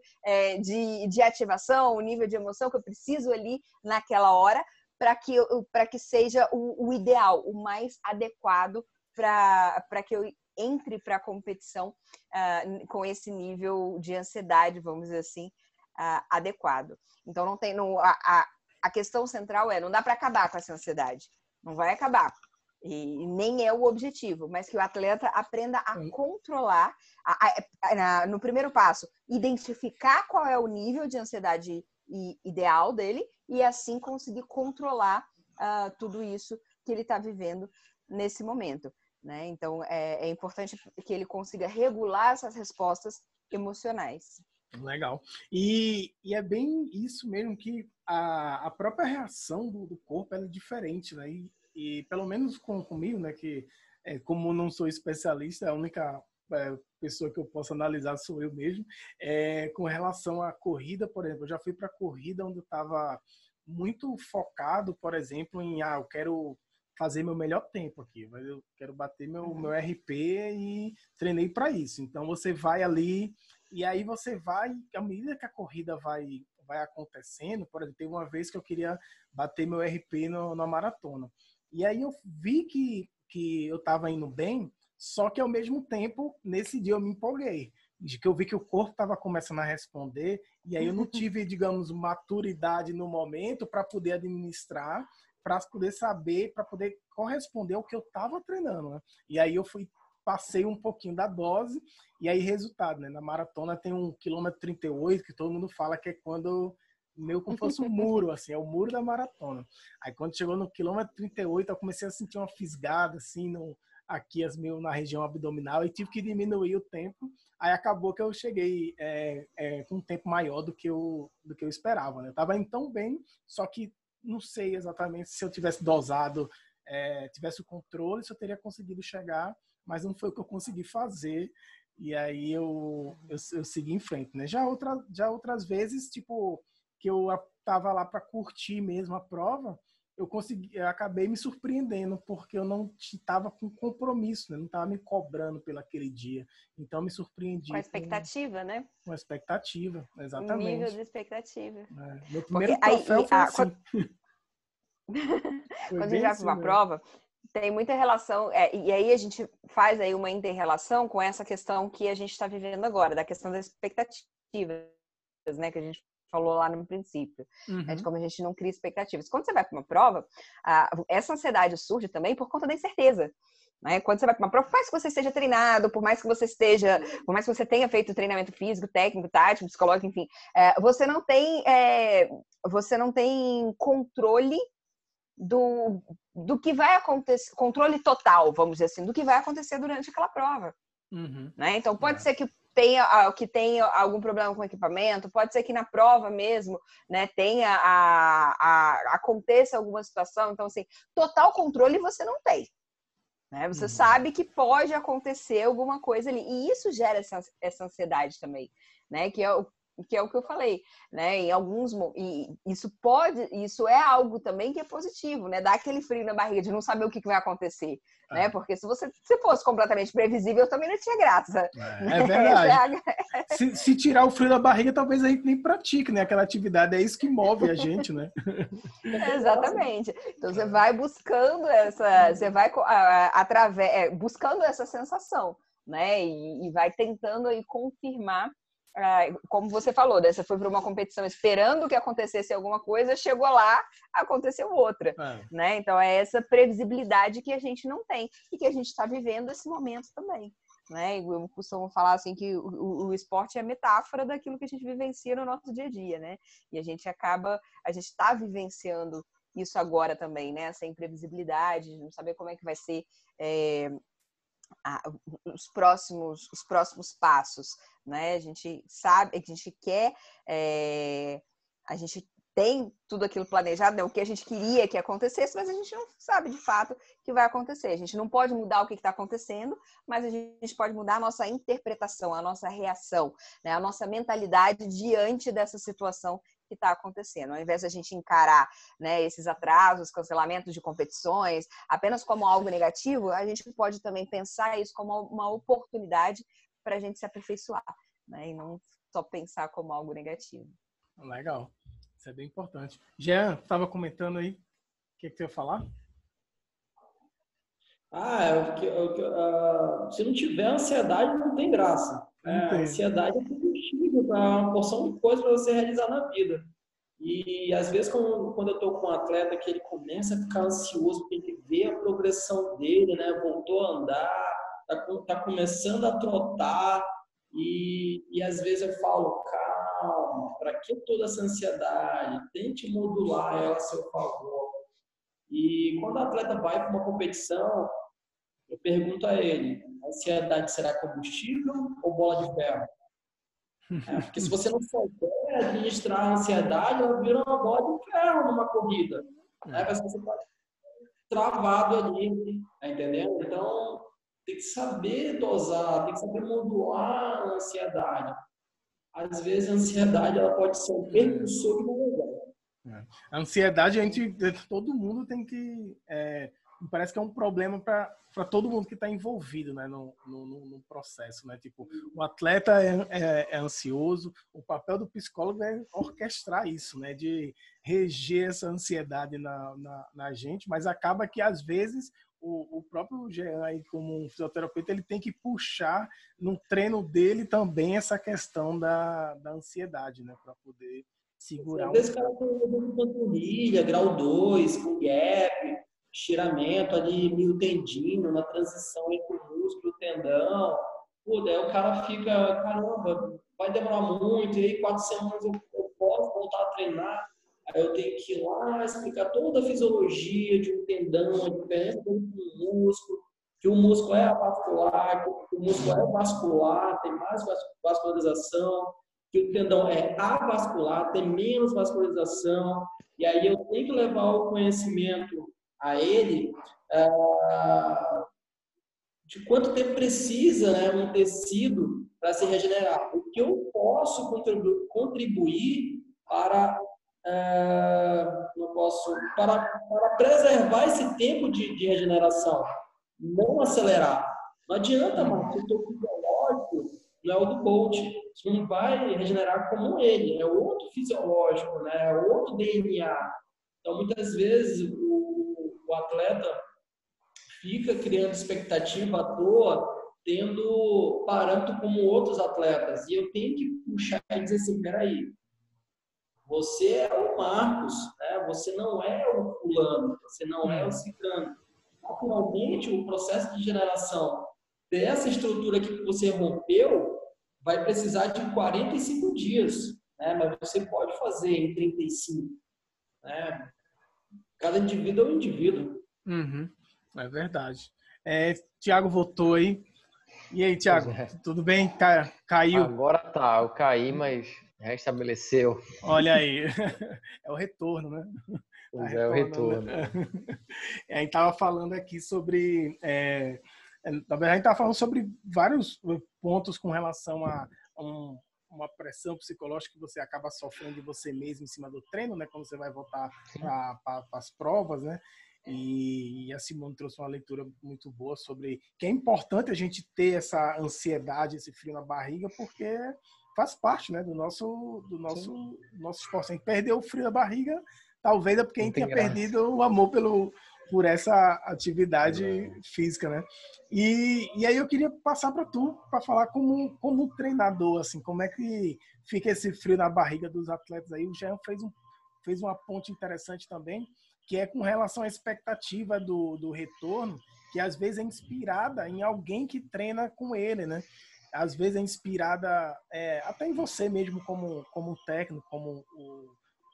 de ativação, o nível de emoção que eu preciso ali naquela hora para que seja o ideal, o mais adequado para que eu entre para a competição com esse nível de ansiedade, vamos dizer assim, adequado. Então, não tem... A questão central não dá para acabar com essa ansiedade. Não vai acabar. E nem é o objetivo, mas que o atleta aprenda a controlar, no primeiro passo, identificar qual é o nível de ansiedade ideal dele e assim conseguir controlar tudo isso que ele está vivendo nesse momento, né? Então, é importante que ele consiga regular essas respostas emocionais. Legal. E é bem isso mesmo, que a própria reação do corpo é diferente, né? E pelo menos comigo, né, que como não sou especialista, a única pessoa que eu posso analisar sou eu mesmo, com relação à corrida, por exemplo. Eu já fui para corrida onde eu estava muito focado, por exemplo, em eu quero fazer meu melhor tempo aqui, eu quero bater meu RP e treinei para isso. Então você vai ali e aí você vai, à medida que a corrida vai acontecendo, por exemplo, teve uma vez que eu queria bater meu RP na maratona. E aí eu vi que eu estava indo bem, só que ao mesmo tempo, nesse dia eu me empolguei, de que eu vi que o corpo estava começando a responder, e aí eu não tive, digamos, maturidade no momento para poder administrar, para poder saber, para poder corresponder ao que eu estava treinando, né? E aí eu passei um pouquinho da dose, e aí resultado, né? Na maratona tem um 1,38 km, que todo mundo fala que é quando... meio como fosse um muro, assim, é o muro da maratona. Aí quando chegou no 1,38 km, eu comecei a sentir uma fisgada, assim, aqui na região abdominal, e tive que diminuir o tempo. Aí acabou que eu cheguei com um tempo maior do que eu esperava, né? Eu tava indo tão bem, só que não sei exatamente se eu tivesse dosado, tivesse o controle, se eu teria conseguido chegar, mas não foi o que eu consegui fazer. E aí eu segui em frente, né? Já outras vezes, tipo, que eu estava lá para curtir mesmo a prova, eu acabei me surpreendendo, porque eu não estava com compromisso, né? Não estava me cobrando pelo aquele dia. Então, me surpreendi. Com a expectativa, né? Com a expectativa, exatamente. Um nível de expectativa. Meu primeiro troféu foi assim. Quando a gente vai para uma prova, tem muita relação, e aí a gente faz aí uma inter-relação com essa questão que a gente está vivendo agora, da questão das expectativas, né, que a gente falou lá no princípio, né, de como a gente não cria expectativas. Quando você vai para uma prova, essa ansiedade surge também por conta da incerteza. Né? Quando você vai para uma prova, por mais que você esteja treinado, por mais que você tenha feito treinamento físico, técnico, tático, psicológico, enfim, você não tem controle do que vai acontecer, controle total, vamos dizer assim, do que vai acontecer durante aquela prova. Né? Então, pode ser que tenha algum problema com o equipamento, pode ser que na prova mesmo, né, aconteça alguma situação. Então, assim, total controle você não tem. Né? Você sabe que pode acontecer alguma coisa ali. E isso gera essa ansiedade também, né? Que é o que eu falei, né? Isso é algo também que é positivo, né? Dá aquele frio na barriga de não saber o que vai acontecer, né? Porque se fosse completamente previsível, também não tinha graça. É verdade. Se tirar o frio da barriga, talvez a gente nem pratique, né? Aquela atividade, é isso que move a gente, né? Exatamente. Então você vai buscando buscando essa sensação, né? E vai tentando aí confirmar. Como você falou, né? Você foi para uma competição esperando que acontecesse alguma coisa, chegou lá, aconteceu outra, né? Então é essa previsibilidade que a gente não tem e que a gente está vivendo esse momento também, né? Eu costumo falar assim que o esporte é a metáfora daquilo que a gente vivencia no nosso dia a dia, né? E a gente está vivenciando isso agora também, né? Essa imprevisibilidade, não saber como é que vai ser os próximos passos, né? A gente sabe, a gente quer, a gente tem tudo aquilo planejado, né? O que a gente queria que acontecesse, mas a gente não sabe de fato o que vai acontecer. A gente não pode mudar o que está acontecendo, mas a gente pode mudar a nossa interpretação, a nossa reação, né? A nossa mentalidade diante dessa situação que está acontecendo. Ao invés de a gente encarar, né, esses atrasos, cancelamentos de competições apenas como algo negativo, a gente pode também pensar isso como uma oportunidade para a gente se aperfeiçoar, né, e não só pensar como algo negativo. Legal, isso é bem importante. Jean, estava comentando aí, o que você ia falar? Se não tiver ansiedade, não tem graça. Ansiedade é combustível para uma porção de coisas para você realizar na vida. E às vezes, quando eu estou com um atleta que ele começa a ficar ansioso, porque ele vê a progressão dele, né? Voltou a andar, tá começando a trotar, e às vezes eu falo, calma, para que toda essa ansiedade? Tente modular ela a seu favor. E quando o atleta vai para uma competição, eu pergunto a ele, a ansiedade será combustível ou bola de ferro? Porque se você não souber administrar a ansiedade, ela vira uma bola de ferro numa corrida. Você está travado ali, tá entendendo? Então, tem que saber dosar, tem que saber modular a ansiedade. Às vezes, a ansiedade ela pode ser um percussor de uma lesão. A ansiedade, todo mundo tem que... parece que é um problema para todo mundo que está envolvido, né, no processo, né? Tipo, o atleta é ansioso, o papel do psicólogo é orquestrar isso, né? De reger essa ansiedade na gente, mas acaba que às vezes o próprio Jean aí, como um fisioterapeuta, ele tem que puxar no treino dele também essa questão da ansiedade, né? Para poder segurar. Às vezes o cara tem um panturrilha, grau 2, com gap, estiramento ali, miotendino, na transição entre o músculo e o tendão. Daí o cara fica, caramba, vai demorar muito, e aí 4 semanas eu posso voltar a treinar. Aí eu tenho que ir lá explicar toda a fisiologia de um tendão, a diferença do músculo, que o músculo é avascular, que o músculo é vascular, tem mais vascularização, que o tendão é avascular, tem menos vascularização, e aí eu tenho que levar o conhecimento a ele de quanto tempo precisa, né, um tecido para se regenerar. O que eu posso contribuir para para preservar esse tempo de regeneração, não acelerar. Não adianta, mano, se o teu fisiológico não é o do coach, você não vai regenerar como ele, é outro fisiológico, né, é outro DNA. Então, muitas vezes, o atleta fica criando expectativa à toa, tendo parâmetro como outros atletas. E eu tenho que puxar e dizer assim, peraí, você é o Marcos, né? Você não é o fulano, você não é o ciclano. Naturalmente, o processo de generação dessa estrutura que você rompeu vai precisar de 45 dias, né? Mas você pode fazer em 35, né? Cada indivíduo é um indivíduo. Uhum. É verdade. Tiago voltou aí. E aí, Pois Tiago, é. tudo bem? Caiu. Agora tá, eu caí, mas restabeleceu. Olha aí. É o retorno, né? Tá Pois é, o retornando. retorno. A gente estava falando aqui sobre. Na verdade, a gente estava falando sobre vários pontos com relação a uma pressão psicológica que você acaba sofrendo de você mesmo em cima do treino, né? Quando você vai voltar para as provas, né? E a Simone trouxe uma leitura muito boa sobre que é importante a gente ter essa ansiedade, esse frio na barriga, porque faz parte, né, do nosso esporte. Se a gente perdeu o frio na barriga, talvez é porque a Não gente tem tenha graça. perdido o amor por essa atividade física, né? E aí eu queria passar para tu, para falar como um treinador, assim, como é que fica esse frio na barriga dos atletas aí. O Jean fez uma ponte interessante também, que é com relação à expectativa do retorno, que às vezes é inspirada em alguém que treina com ele, né? Às vezes é inspirada até em você mesmo como técnico, como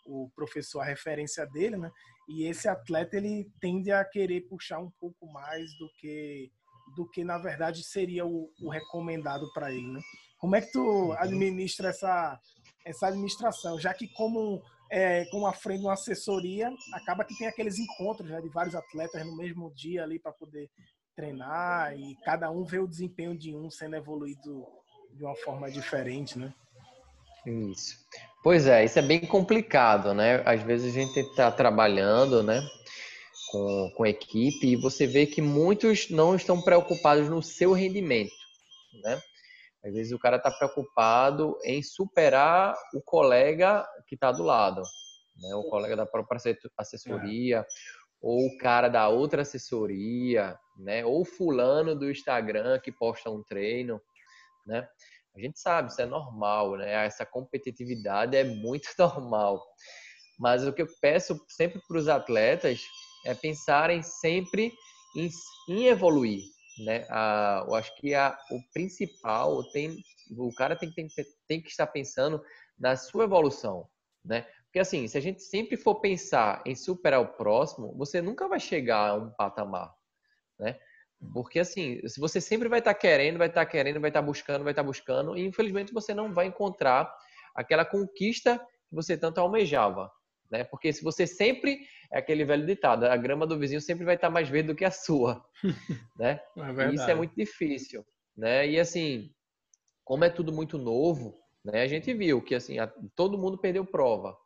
o professor, a referência dele, né? E esse atleta, ele tende a querer puxar um pouco mais do que na verdade seria o recomendado para ele, né? Como é que tu administra essa administração, já que como à frente de uma assessoria, acaba que tem aqueles encontros, né, de vários atletas no mesmo dia ali para poder treinar e cada um vê o desempenho de um sendo evoluído de uma forma diferente, né? Isso. Pois é, isso é bem complicado, né? Às vezes a gente está trabalhando, né, com equipe e você vê que muitos não estão preocupados no seu rendimento, né? Às vezes o cara está preocupado em superar o colega que está do lado, né? O colega da própria assessoria, ou o cara da outra assessoria, né? Ou fulano do Instagram que posta um treino, né? A gente sabe, isso é normal, né? Essa competitividade é muito normal. Mas o que eu peço sempre para os atletas é pensarem sempre em evoluir, né? Eu acho que o principal o cara tem que estar pensando na sua evolução, né? Porque assim, se a gente sempre for pensar em superar o próximo, você nunca vai chegar a um patamar, né? Porque assim, se você sempre vai estar querendo, vai estar buscando, e infelizmente você não vai encontrar aquela conquista que você tanto almejava, né? Porque se você sempre, é aquele velho ditado, a grama do vizinho sempre vai estar mais verde do que a sua, né? É E isso é verdade. muito difícil, né? E assim, como é tudo muito novo, né? A gente viu que assim, todo mundo perdeu prova,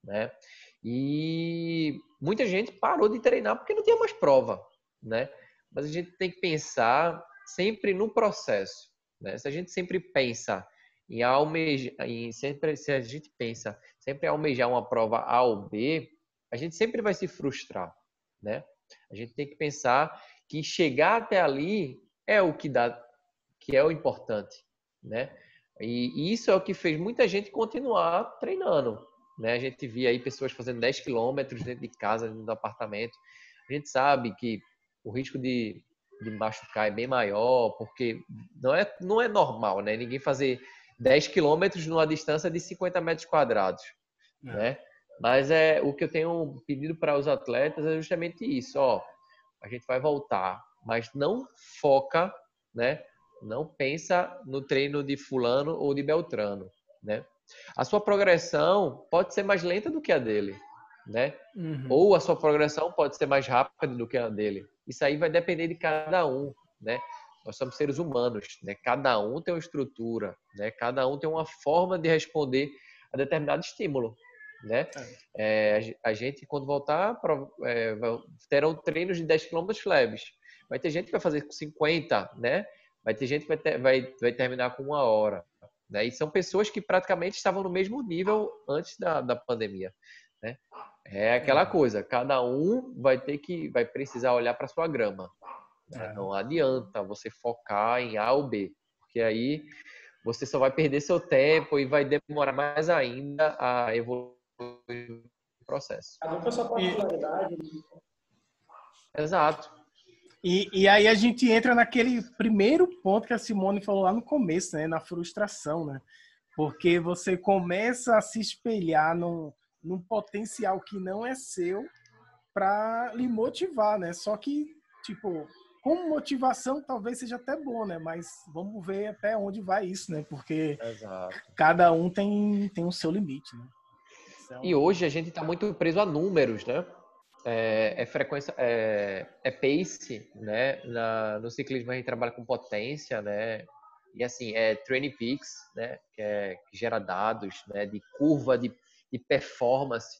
né? E muita gente parou de treinar porque não tinha mais prova, né? Mas a gente tem que pensar sempre no processo, né? Se a gente sempre pensa em almejar, se a gente pensa sempre em almejar uma prova A ou B, a gente sempre vai se frustrar, né? A gente tem que pensar que chegar até ali é o que dá, que é o importante, né? E isso é o que fez muita gente continuar treinando, né? A gente via aí pessoas fazendo 10 quilômetros dentro de casa, dentro do apartamento. A gente sabe que o risco de machucar é bem maior, porque não é normal, né? Ninguém fazer 10 quilômetros numa distância de 50 metros quadrados, né? Mas o que eu tenho pedido para os atletas é justamente isso, ó, a gente vai voltar, mas não foca, né? Não pensa no treino de fulano ou de Beltrano, né? A sua progressão pode ser mais lenta do que a dele, né? Uhum. Ou a sua progressão pode ser mais rápida do que a dele. Isso aí vai depender de cada um, né? Nós somos seres humanos, né? Cada um tem uma estrutura, né? Cada um tem uma forma de responder a determinado estímulo, né? A gente, quando voltar, terão treinos de 10 quilômetros leves. Vai ter gente que vai fazer com 50, né? Vai ter gente que vai terminar com 1 hora, né? E são pessoas que praticamente estavam no mesmo nível antes da pandemia, né? É aquela coisa, cada um vai precisar olhar para sua grama. Né? Não adianta você focar em A ou B, porque aí você só vai perder seu tempo e vai demorar mais ainda a evoluir o processo. Cada um com a sua particularidade. Exato. E aí a gente entra naquele primeiro ponto que a Simone falou lá no começo, né? Na frustração, né? Porque você começa a se espelhar num potencial que não é seu para lhe motivar, né? Só que, tipo, como motivação talvez seja até bom, né? Mas vamos ver até onde vai isso, né? Porque Exato. cada um tem o seu limite, né? E hoje a gente está muito preso a números, né? Frequência, pace, né? No ciclismo a gente trabalha com potência, né? E assim, Training Peaks, né? Que gera dados, né? De curva de performance.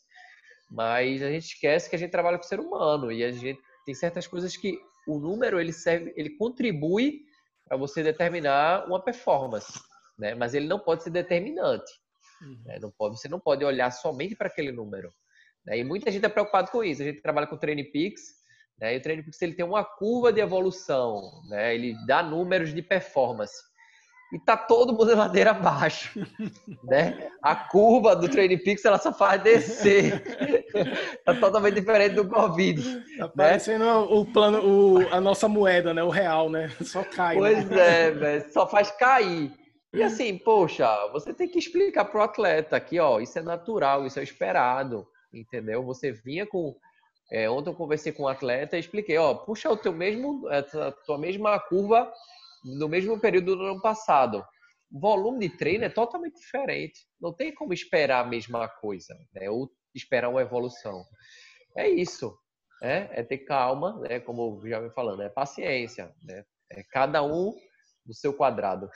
Mas a gente esquece que a gente trabalha com o ser humano e a gente tem certas coisas que o número ele contribui para você determinar uma performance, né? Mas ele não pode ser determinante. Né? Você não pode olhar somente para aquele número. Né? E muita gente é preocupado com isso. A gente trabalha com o Training Peaks, né? E o Training Peaks ele tem uma curva de evolução, né? Ele dá números de performance. E tá todo mundo ladeira abaixo, né? A curva do Training Peaks ela só faz descer. Tá totalmente diferente do Covid. Tá né? parecendo a nossa moeda, né? O real, né? Só cai. Pois né? velho, só faz cair. E assim, poxa, você tem que explicar pro atleta que, ó, isso é natural, isso é esperado, entendeu? Você vinha com... ontem eu conversei com um atleta e expliquei, ó, puxa a tua mesma curva no mesmo período do ano passado. O volume de treino é totalmente diferente. Não tem como esperar a mesma coisa, né? Ou esperar uma evolução. É isso. É ter calma, né? Como já vem falando, é paciência, né? É cada um no seu quadrado.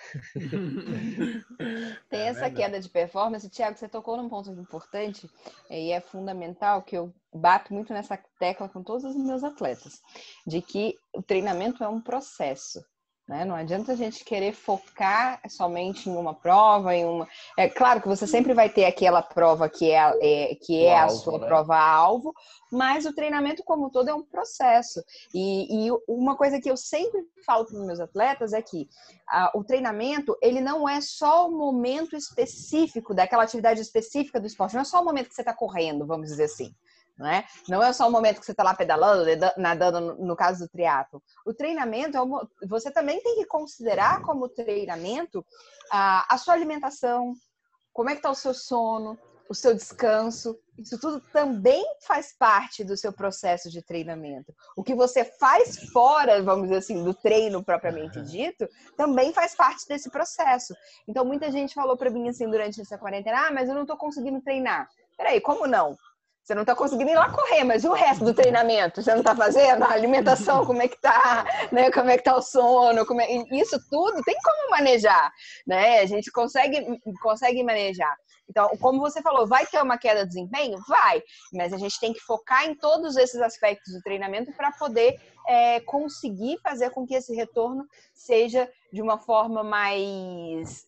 Tem essa verdade. queda de performance. Thiago, você tocou num ponto importante e é fundamental, que eu bato muito nessa tecla com todos os meus atletas, de que o treinamento é um processo. Né? Não adianta a gente querer focar somente em uma prova, É claro que você sempre vai ter aquela prova que é a sua prova-alvo, mas o treinamento como um todo é um processo. E uma coisa que eu sempre falo para os meus atletas é que o treinamento, ele não é só o momento específico daquela atividade específica do esporte, não é só o momento que você está correndo, vamos dizer assim. Não é só o momento que você está lá pedalando, nadando, no caso do triatlo. O treinamento, você também tem que considerar como treinamento a sua alimentação, como é que está o seu sono, o seu descanso. Isso tudo também faz parte do seu processo de treinamento. O que você faz fora, vamos dizer assim, do treino propriamente dito, também faz parte desse processo. Então, muita gente falou para mim assim durante essa quarentena, mas eu não estou conseguindo treinar. Peraí, como não? Você não está conseguindo ir lá correr, mas e o resto do treinamento? Você não está fazendo? A alimentação, como é que tá? Né? Como é que tá o sono? Isso tudo tem como manejar, né? A gente consegue manejar. Então, como você falou, vai ter uma queda de desempenho? Vai, mas a gente tem que focar em todos esses aspectos do treinamento para poder conseguir fazer com que esse retorno seja de uma forma mais...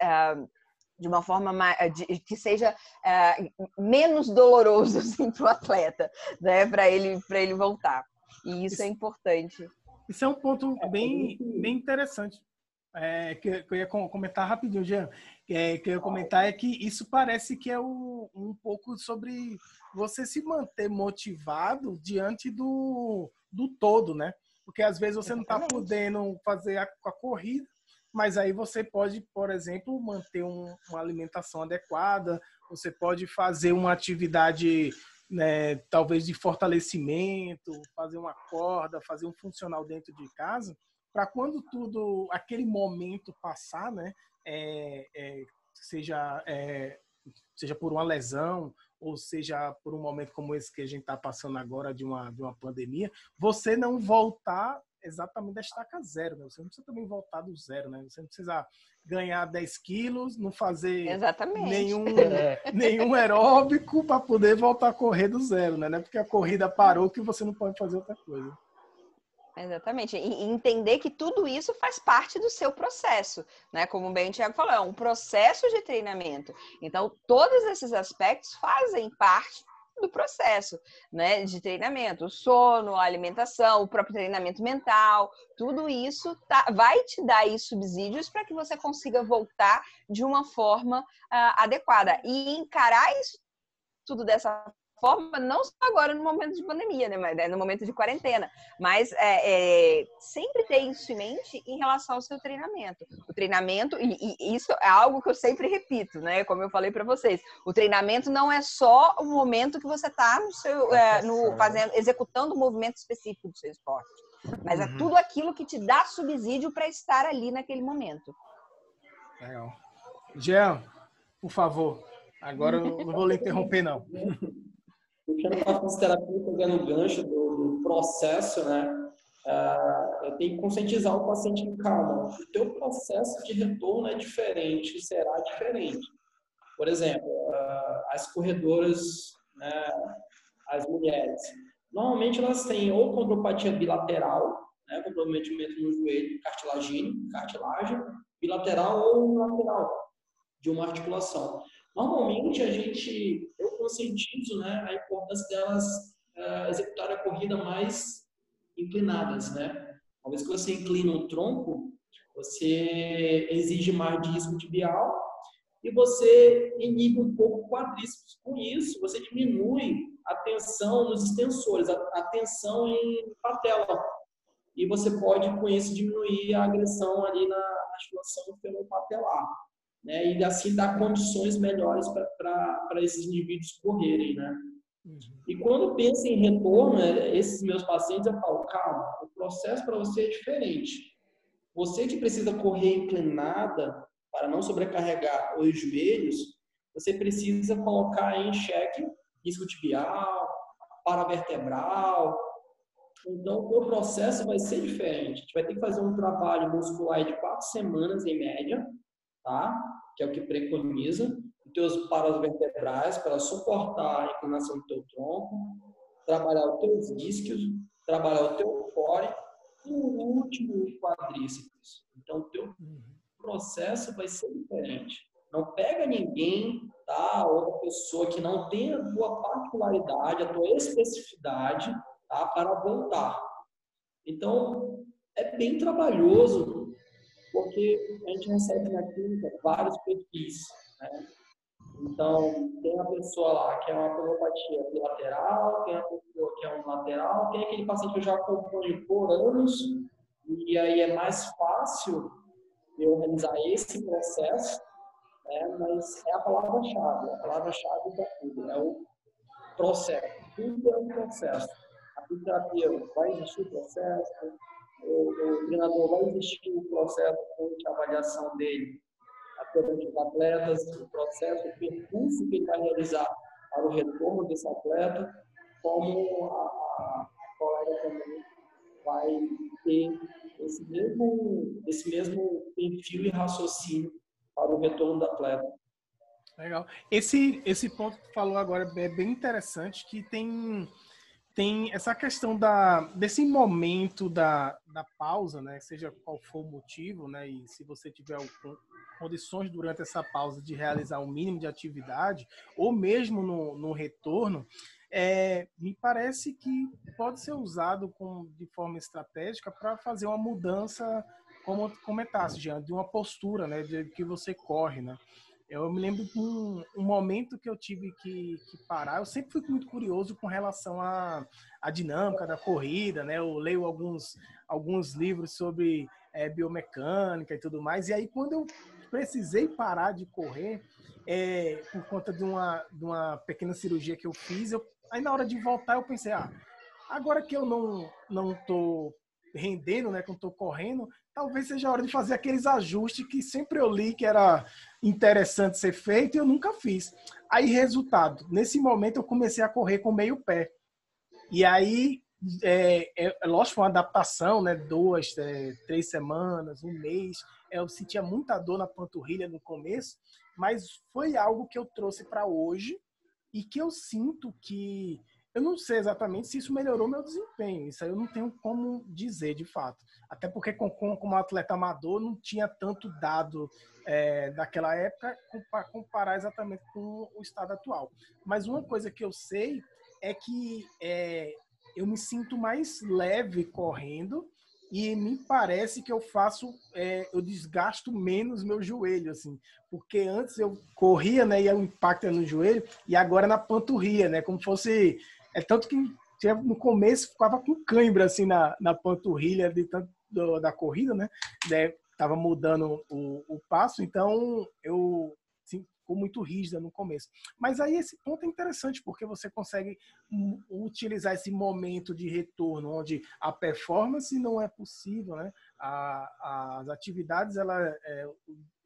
que seja menos doloroso assim, para o atleta, né? Para ele voltar. E isso é importante. Isso é um ponto bem interessante. Que eu ia comentar rapidinho, Jean. Que eu ia comentar é que isso parece que é um pouco sobre você se manter motivado diante do todo, né? Porque às vezes você não está podendo fazer a corrida, mas aí você pode, por exemplo, manter uma alimentação adequada, você pode fazer uma atividade, né, talvez de fortalecimento, fazer uma corda, fazer um funcional dentro de casa, para quando aquele momento passar, né, seja por uma lesão, ou seja por um momento como esse que a gente está passando agora de uma pandemia, você não voltar exatamente da estaca zero, né? Você não precisa também voltar do zero, né? Você não precisa ganhar 10 quilos, não fazer nenhum aeróbico para poder voltar a correr do zero, né? Não é porque a corrida parou que você não pode fazer outra coisa. Exatamente. E entender que tudo isso faz parte do seu processo, né? Como bem o Thiago falou, é um processo de treinamento. Então, todos esses aspectos fazem parte do processo, né, de treinamento, o sono, a alimentação, o próprio treinamento mental, tudo isso vai te dar aí subsídios para que você consiga voltar de uma forma adequada e encarar isso tudo dessa forma, não só agora no momento de pandemia, né, mas no momento de quarentena, mas sempre ter isso em mente em relação ao seu treinamento. O treinamento, e isso é algo que eu sempre repito, né, como eu falei para vocês, o treinamento não é só o momento que você está executando um movimento específico do seu esporte, mas é tudo aquilo que te dá subsídio para estar ali naquele momento. Legal. Jean, por favor, agora eu não vou lhe interromper, não. Puxando para a fisioterapia, pegando o gancho do processo, né? Eu tenho que conscientizar o paciente em calma. O teu processo de retorno é diferente, será diferente. Por exemplo, as corredoras, né, as mulheres, normalmente elas têm ou condropatia bilateral, né, comprometimento no joelho, cartilagem, bilateral ou lateral de uma articulação. Normalmente eu conscientizo, né, a importância delas executarem a corrida mais inclinadas, né? Uma vez que você inclina o tronco, você exige mais de isquiotibial e você inibe um pouco o quadríceps. Com isso, você diminui a tensão nos extensores, a tensão em patela. E você pode, com isso, diminuir a agressão ali na articulação femoro-patelar, né? E assim dar condições melhores para esses indivíduos correrem, né? E quando penso em retorno, esses meus pacientes, eu falo, calma, o processo para você é diferente. Você que precisa correr inclinada para não sobrecarregar os joelhos, você precisa colocar em xeque isquiotibial, paravertebral. Então, o processo vai ser diferente. A gente vai ter que fazer um trabalho muscular de 4 semanas, em média, tá? Que é o que preconiza. Os teus paravertebrais para suportar a inclinação do teu tronco, trabalhar os teus isquios, trabalhar o teu core e o último quadríceps. Então, o teu processo vai ser diferente. Não pega ninguém, tá? Outra pessoa que não tenha a tua particularidade, a tua especificidade, tá? Para voltar. Então, é bem trabalhoso, porque a gente recebe na clínica vários perfis, né? Então, tem a pessoa lá que é uma colopatia bilateral, tem a pessoa que é um lateral, tem aquele paciente que eu já acompanho por anos, e aí é mais fácil eu realizar esse processo, né? Mas é a palavra-chave para tudo, é o processo. Tudo é um processo. A fisioterapia vai existir o processo, o treinador vai existir o processo de avaliação dele através dos atletas, o processo, o percurso que ele vai realizar para o retorno desse atleta, como a colega também vai ter esse mesmo perfil e raciocínio para o retorno do atleta. Legal. Esse ponto que tu falou agora é bem interessante, que tem essa questão desse momento da pausa, né? Seja qual for o motivo, né? E se você tiver condições durante essa pausa de realizar um mínimo de atividade, ou mesmo no retorno, me parece que pode ser usado de forma estratégica para fazer uma mudança, como comentasse, Jean, de uma postura, né? De que você corre, né? Eu me lembro de um momento que eu tive que parar. Eu sempre fui muito curioso com relação à dinâmica da corrida, né? Eu leio alguns livros sobre biomecânica e tudo mais. E aí, quando eu precisei parar de correr, por conta de uma pequena cirurgia que eu fiz, aí na hora de voltar eu pensei, agora que eu não estou rendendo, né, que eu estou correndo, talvez seja a hora de fazer aqueles ajustes que sempre eu li que era interessante ser feito e eu nunca fiz. Aí, resultado, nesse momento eu comecei a correr com meio pé. E aí, lógico, uma adaptação, né, 2, 3 semanas, um mês. Eu sentia muita dor na panturrilha no começo, mas foi algo que eu trouxe para hoje e que eu sinto que Eu não sei exatamente se isso melhorou meu desempenho. Isso aí eu não tenho como dizer, de fato. Até porque, como atleta amador, não tinha tanto dado daquela época para comparar exatamente com o estado atual. Mas uma coisa que eu sei é que eu me sinto mais leve correndo e me parece que eu desgasto menos meu joelho, assim. Porque antes eu corria, né, e o impacto era no joelho, e agora na panturrilha, né, como fosse... tanto que no começo ficava com cãibra assim na panturrilha de tanto da corrida, né? Tava mudando o passo, então eu assim, ficou muito rígida no começo. Mas aí esse ponto é interessante porque você consegue utilizar esse momento de retorno onde a performance não é possível, né? As atividades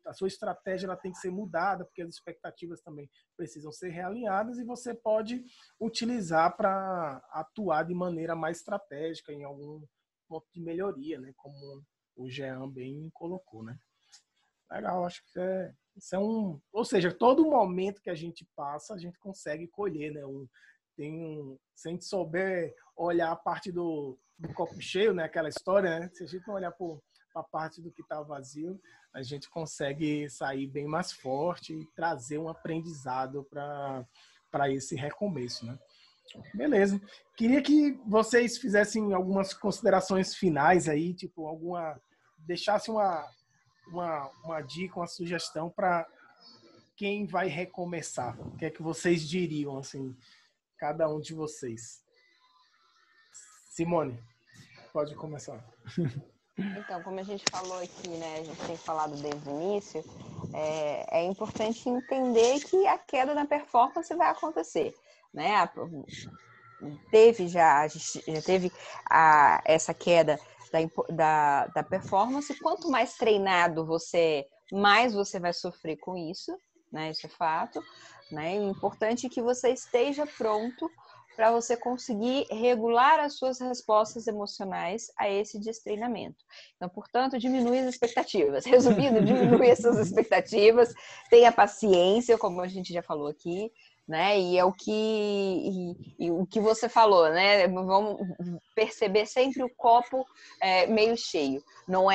a sua estratégia ela tem que ser mudada porque as expectativas também precisam ser realinhadas e você pode utilizar para atuar de maneira mais estratégica em algum ponto de melhoria, né? Como o Jean bem colocou, né? Legal, acho que isso é ou seja, todo momento que a gente passa, a gente consegue colher, né? Se a gente souber olhar a parte do copo cheio, né? Aquela história, né? Se a gente não olhar para a parte do que está vazio, a gente consegue sair bem mais forte e trazer um aprendizado para esse recomeço, né? Beleza. Queria que vocês fizessem algumas considerações finais aí, tipo, deixasse uma dica, uma sugestão para quem vai recomeçar. O que é que vocês diriam, assim, cada um de vocês? Simone, pode começar. Então, como a gente falou aqui, né, a gente tem falado desde o início, é importante entender que a queda na performance vai acontecer, né? A gente já teve essa queda da performance. Quanto mais treinado você, mais você vai sofrer com isso, né? Isso é fato, né? É importante que você esteja pronto para você conseguir regular as suas respostas emocionais a esse destreinamento. Então, portanto, diminui as expectativas. Resumindo, diminui essas expectativas, tenha paciência, como a gente já falou aqui, né? E é o que você falou, né? Vamos perceber sempre o copo meio cheio. Não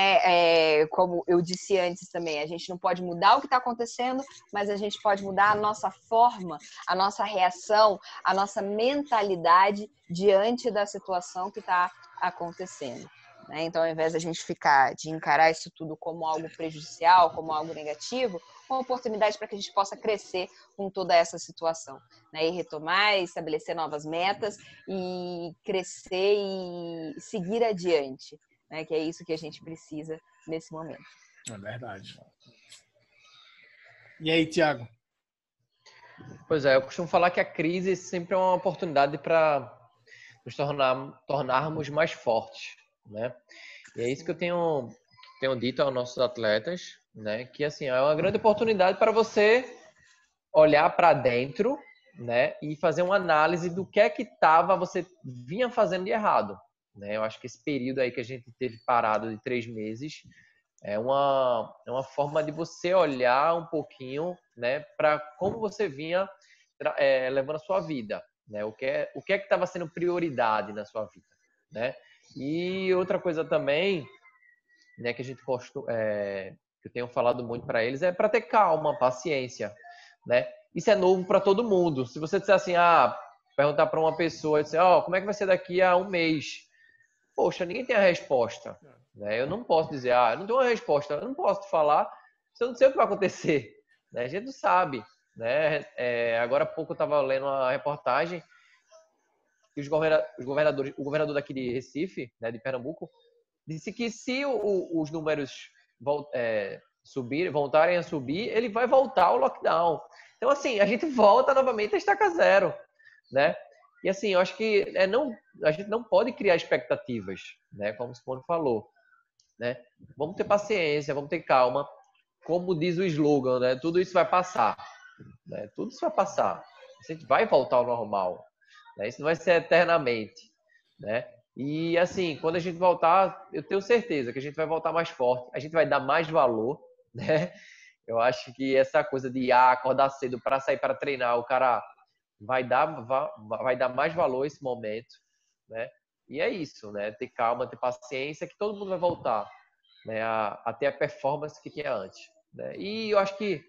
como eu disse antes também, a gente não pode mudar o que está acontecendo, mas a gente pode mudar a nossa forma, a nossa reação, a nossa mentalidade diante da situação que está acontecendo. Né? Então, ao invés de encarar isso tudo como algo prejudicial, como algo negativo, uma oportunidade para que a gente possa crescer com toda essa situação, né? E retomar, estabelecer novas metas e crescer e seguir adiante, né? Que é isso que a gente precisa nesse momento. É verdade. E aí, Thiago? Pois é, eu costumo falar que a crise sempre é uma oportunidade para nos tornarmos mais fortes, né? E é isso que eu tenho dito aos nossos atletas, né? Que assim, é uma grande oportunidade para você olhar para dentro, né? E fazer uma análise do que é que você vinha fazendo de errado, né? Eu acho que esse período aí que a gente teve parado de 3 meses é uma forma de você olhar um pouquinho, né? Para como você vinha levando a sua vida, né? O que é que estava sendo prioridade na sua vida, né? E outra coisa também, né, que a gente que eu tenho falado muito para eles é para ter calma, paciência, né? Isso é novo para todo mundo. Se você disser assim, perguntar para uma pessoa, dizer, como é que vai ser daqui a um mês? Poxa, ninguém tem a resposta, né? Eu não posso dizer, eu não tenho uma resposta, eu não posso te falar, se eu não sei o que vai acontecer, né? A gente não sabe, né? Agora há pouco eu estava lendo uma reportagem que o governador daqui de Recife, né, de Pernambuco, disse que se os números voltarem a subir, ele vai voltar ao lockdown. Então, assim, a gente volta novamente a estaca zero, né? E, assim, eu acho que a gente não pode criar expectativas, né? Como o Simone falou, né? Vamos ter paciência, vamos ter calma. Como diz o slogan, né? Tudo isso vai passar, né? Tudo isso vai passar. A gente vai voltar ao normal, né? Isso não vai ser eternamente, né? E, assim, quando a gente voltar, eu tenho certeza que a gente vai voltar mais forte, a gente vai dar mais valor, né? Eu acho que essa coisa de acordar cedo para sair para treinar, o cara vai dar mais valor a esse momento, né? E é isso, né? Ter calma, ter paciência, que todo mundo vai voltar, né? A ter a performance que tinha antes, né? E eu acho que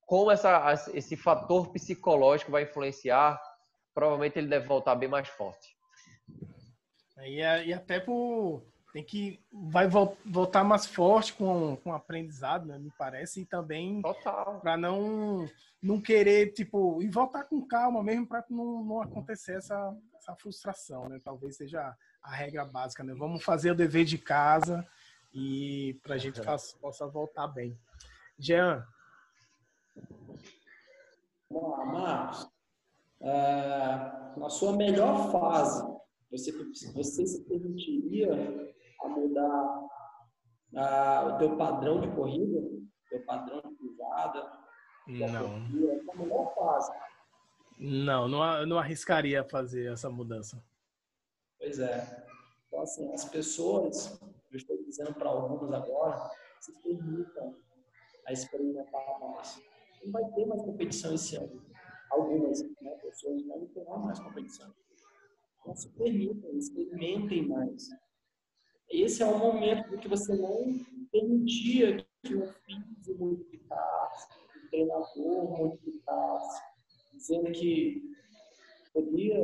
como esse fator psicológico vai influenciar, provavelmente ele deve voltar bem mais forte. E até tem que voltar mais forte com o aprendizado, né, me parece, e também para não querer, tipo, e voltar com calma mesmo para não acontecer essa frustração, né? Talvez seja a regra básica, né? Vamos fazer o dever de casa e para a gente possa voltar bem. Jean. Vamos lá, Marcos. Na sua melhor fase, você se permitiria a mudar o teu padrão de corrida, o teu padrão de pisada? Não. Na melhor fase. Não arriscaria fazer essa mudança. Pois é. Então, assim, as pessoas, eu estou dizendo para algumas agora, se permitam a experimentar mais. Não vai ter mais competição esse ano. Algumas, né, pessoas não terão mais competição. Então, se permitam, experimentem mais. Esse é o momento em que você não permitia que o físico modificasse, o treinador modificasse, dizendo que podia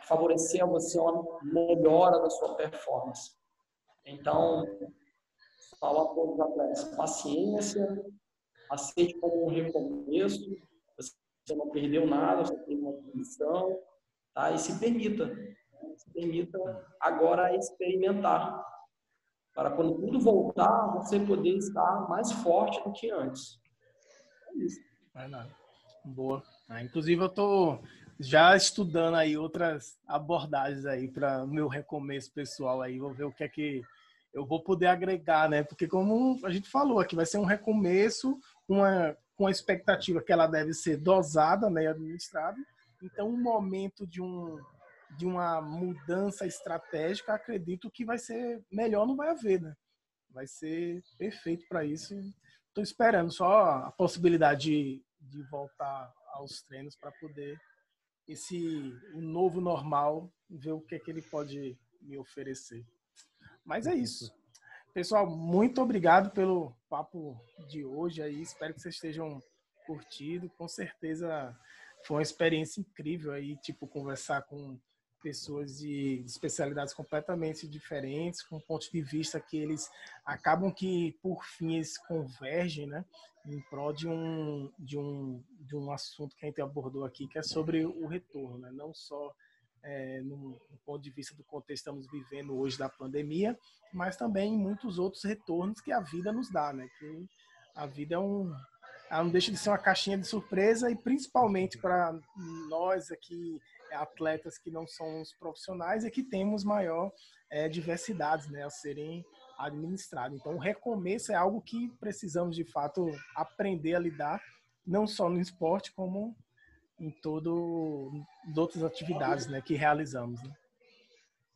favorecer a você uma melhora da sua performance. Então, falo a todos os atletas, paciência, aceite como um recomeço, você não perdeu nada, você teve uma posição, tá? E se permita agora experimentar, para quando tudo voltar, você poder estar mais forte do que antes. É isso. Vai nada. Boa. Inclusive, eu tô já estudando aí outras abordagens aí para o meu recomeço pessoal aí. Vou ver o que é que eu vou poder agregar, né? Porque como a gente falou aqui, vai ser um recomeço com a expectativa que ela deve ser dosada, né, administrada. Então, um momento de uma mudança estratégica, acredito que vai ser melhor, não vai haver, né? Vai ser perfeito para isso. Estou esperando só a possibilidade de voltar aos treinos para poder o novo normal, ver o que é que ele pode me oferecer. Mas é isso. Pessoal, muito obrigado pelo papo de hoje aí. Espero que vocês estejam curtindo. Com certeza foi uma experiência incrível aí, tipo, conversar com pessoas de especialidades completamente diferentes, com pontos de vista que eles acabam que, por fim, eles convergem, né, em prol de um assunto que a gente abordou aqui, que é sobre o retorno, né, não só no ponto de vista do contexto que estamos vivendo hoje da pandemia, mas também em muitos outros retornos que a vida nos dá, né? Que a vida ela não deixa de ser uma caixinha de surpresa e principalmente para nós aqui, atletas que não somos profissionais, é que temos maior diversidades, né, a serem administradas. Então, o recomeço é algo que precisamos, de fato, aprender a lidar, não só no esporte, como em outras atividades, né, que realizamos, né?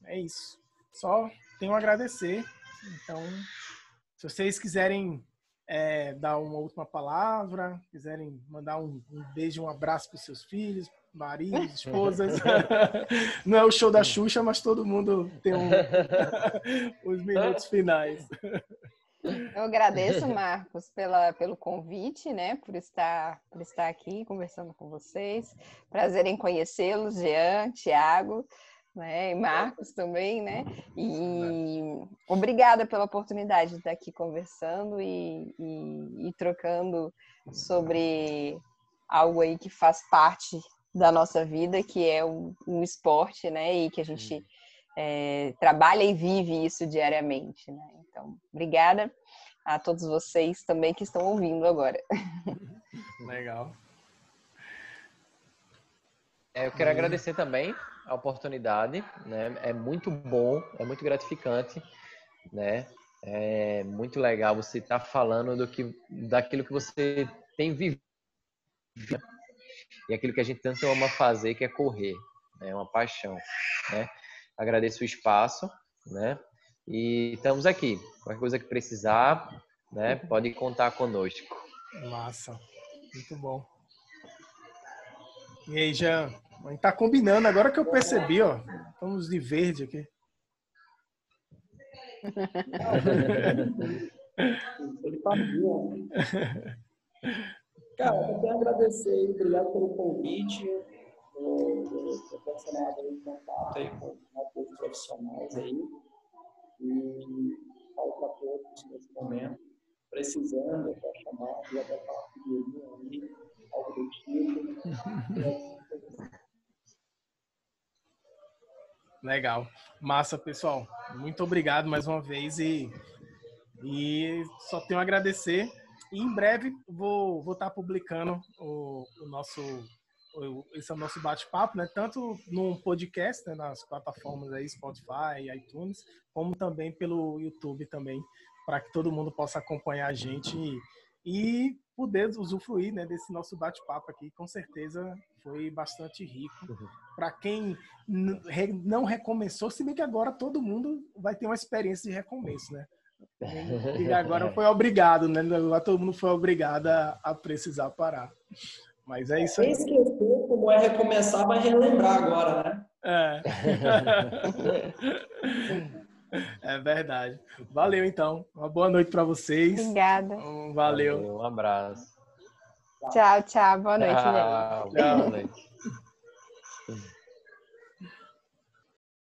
É isso. Só tenho a agradecer. Então, se vocês quiserem dar uma última palavra, quiserem mandar um beijo, um abraço para os seus filhos, maridos, esposas. Não é o show da Xuxa, mas todo mundo tem os minutos finais. Eu agradeço, Marcos, pelo convite, né, por estar aqui conversando com vocês. Prazer em conhecê-los, Jean, Thiago, né, e Marcos também, né? E obrigada pela oportunidade de estar aqui conversando e trocando sobre algo aí que faz parte da nossa vida, que é o esporte, né? E que a gente trabalha e vive isso diariamente, né? Então, obrigada a todos vocês também que estão ouvindo agora. Legal. Eu quero agradecer também a oportunidade, né? É muito bom, é muito gratificante, né? É muito legal você estar falando daquilo que você tem vivido e aquilo que a gente tanto ama fazer, que é correr, é uma paixão, né? Agradeço o espaço, né? E estamos aqui. Qualquer coisa que precisar, né? Pode contar conosco. Massa. Muito bom. E aí, Jean? A gente tá combinando, agora que eu percebi, ó. Estamos de verde aqui. Ele fazia. Cara, eu quero agradecer, obrigado pelo convite. Eu relacionado em contato aí com outros profissionais aí. E falo para todos nesse momento, precisando, até chamar, e até falar com aí, algo do tipo. Legal. Massa, pessoal. Muito obrigado mais uma vez e só tenho a agradecer. E em breve vou estar publicando esse é o nosso bate-papo, né? Tanto no podcast, né? Nas plataformas aí, Spotify, iTunes, como também pelo YouTube também, para que todo mundo possa acompanhar a gente e poder usufruir, né, desse nosso bate-papo aqui. Com certeza foi bastante rico. Para quem não recomeçou, se bem que agora todo mundo vai ter uma experiência de recomeço, né? E agora foi obrigado, né? Agora todo mundo foi obrigado a precisar parar. Mas é isso aí. Quem esqueceu como é recomeçar vai relembrar agora, né? É verdade. Valeu, então. Uma boa noite para vocês. Obrigada. Valeu. Um abraço. Tchau, tchau. Boa noite, gente. Tchau. Boa noite.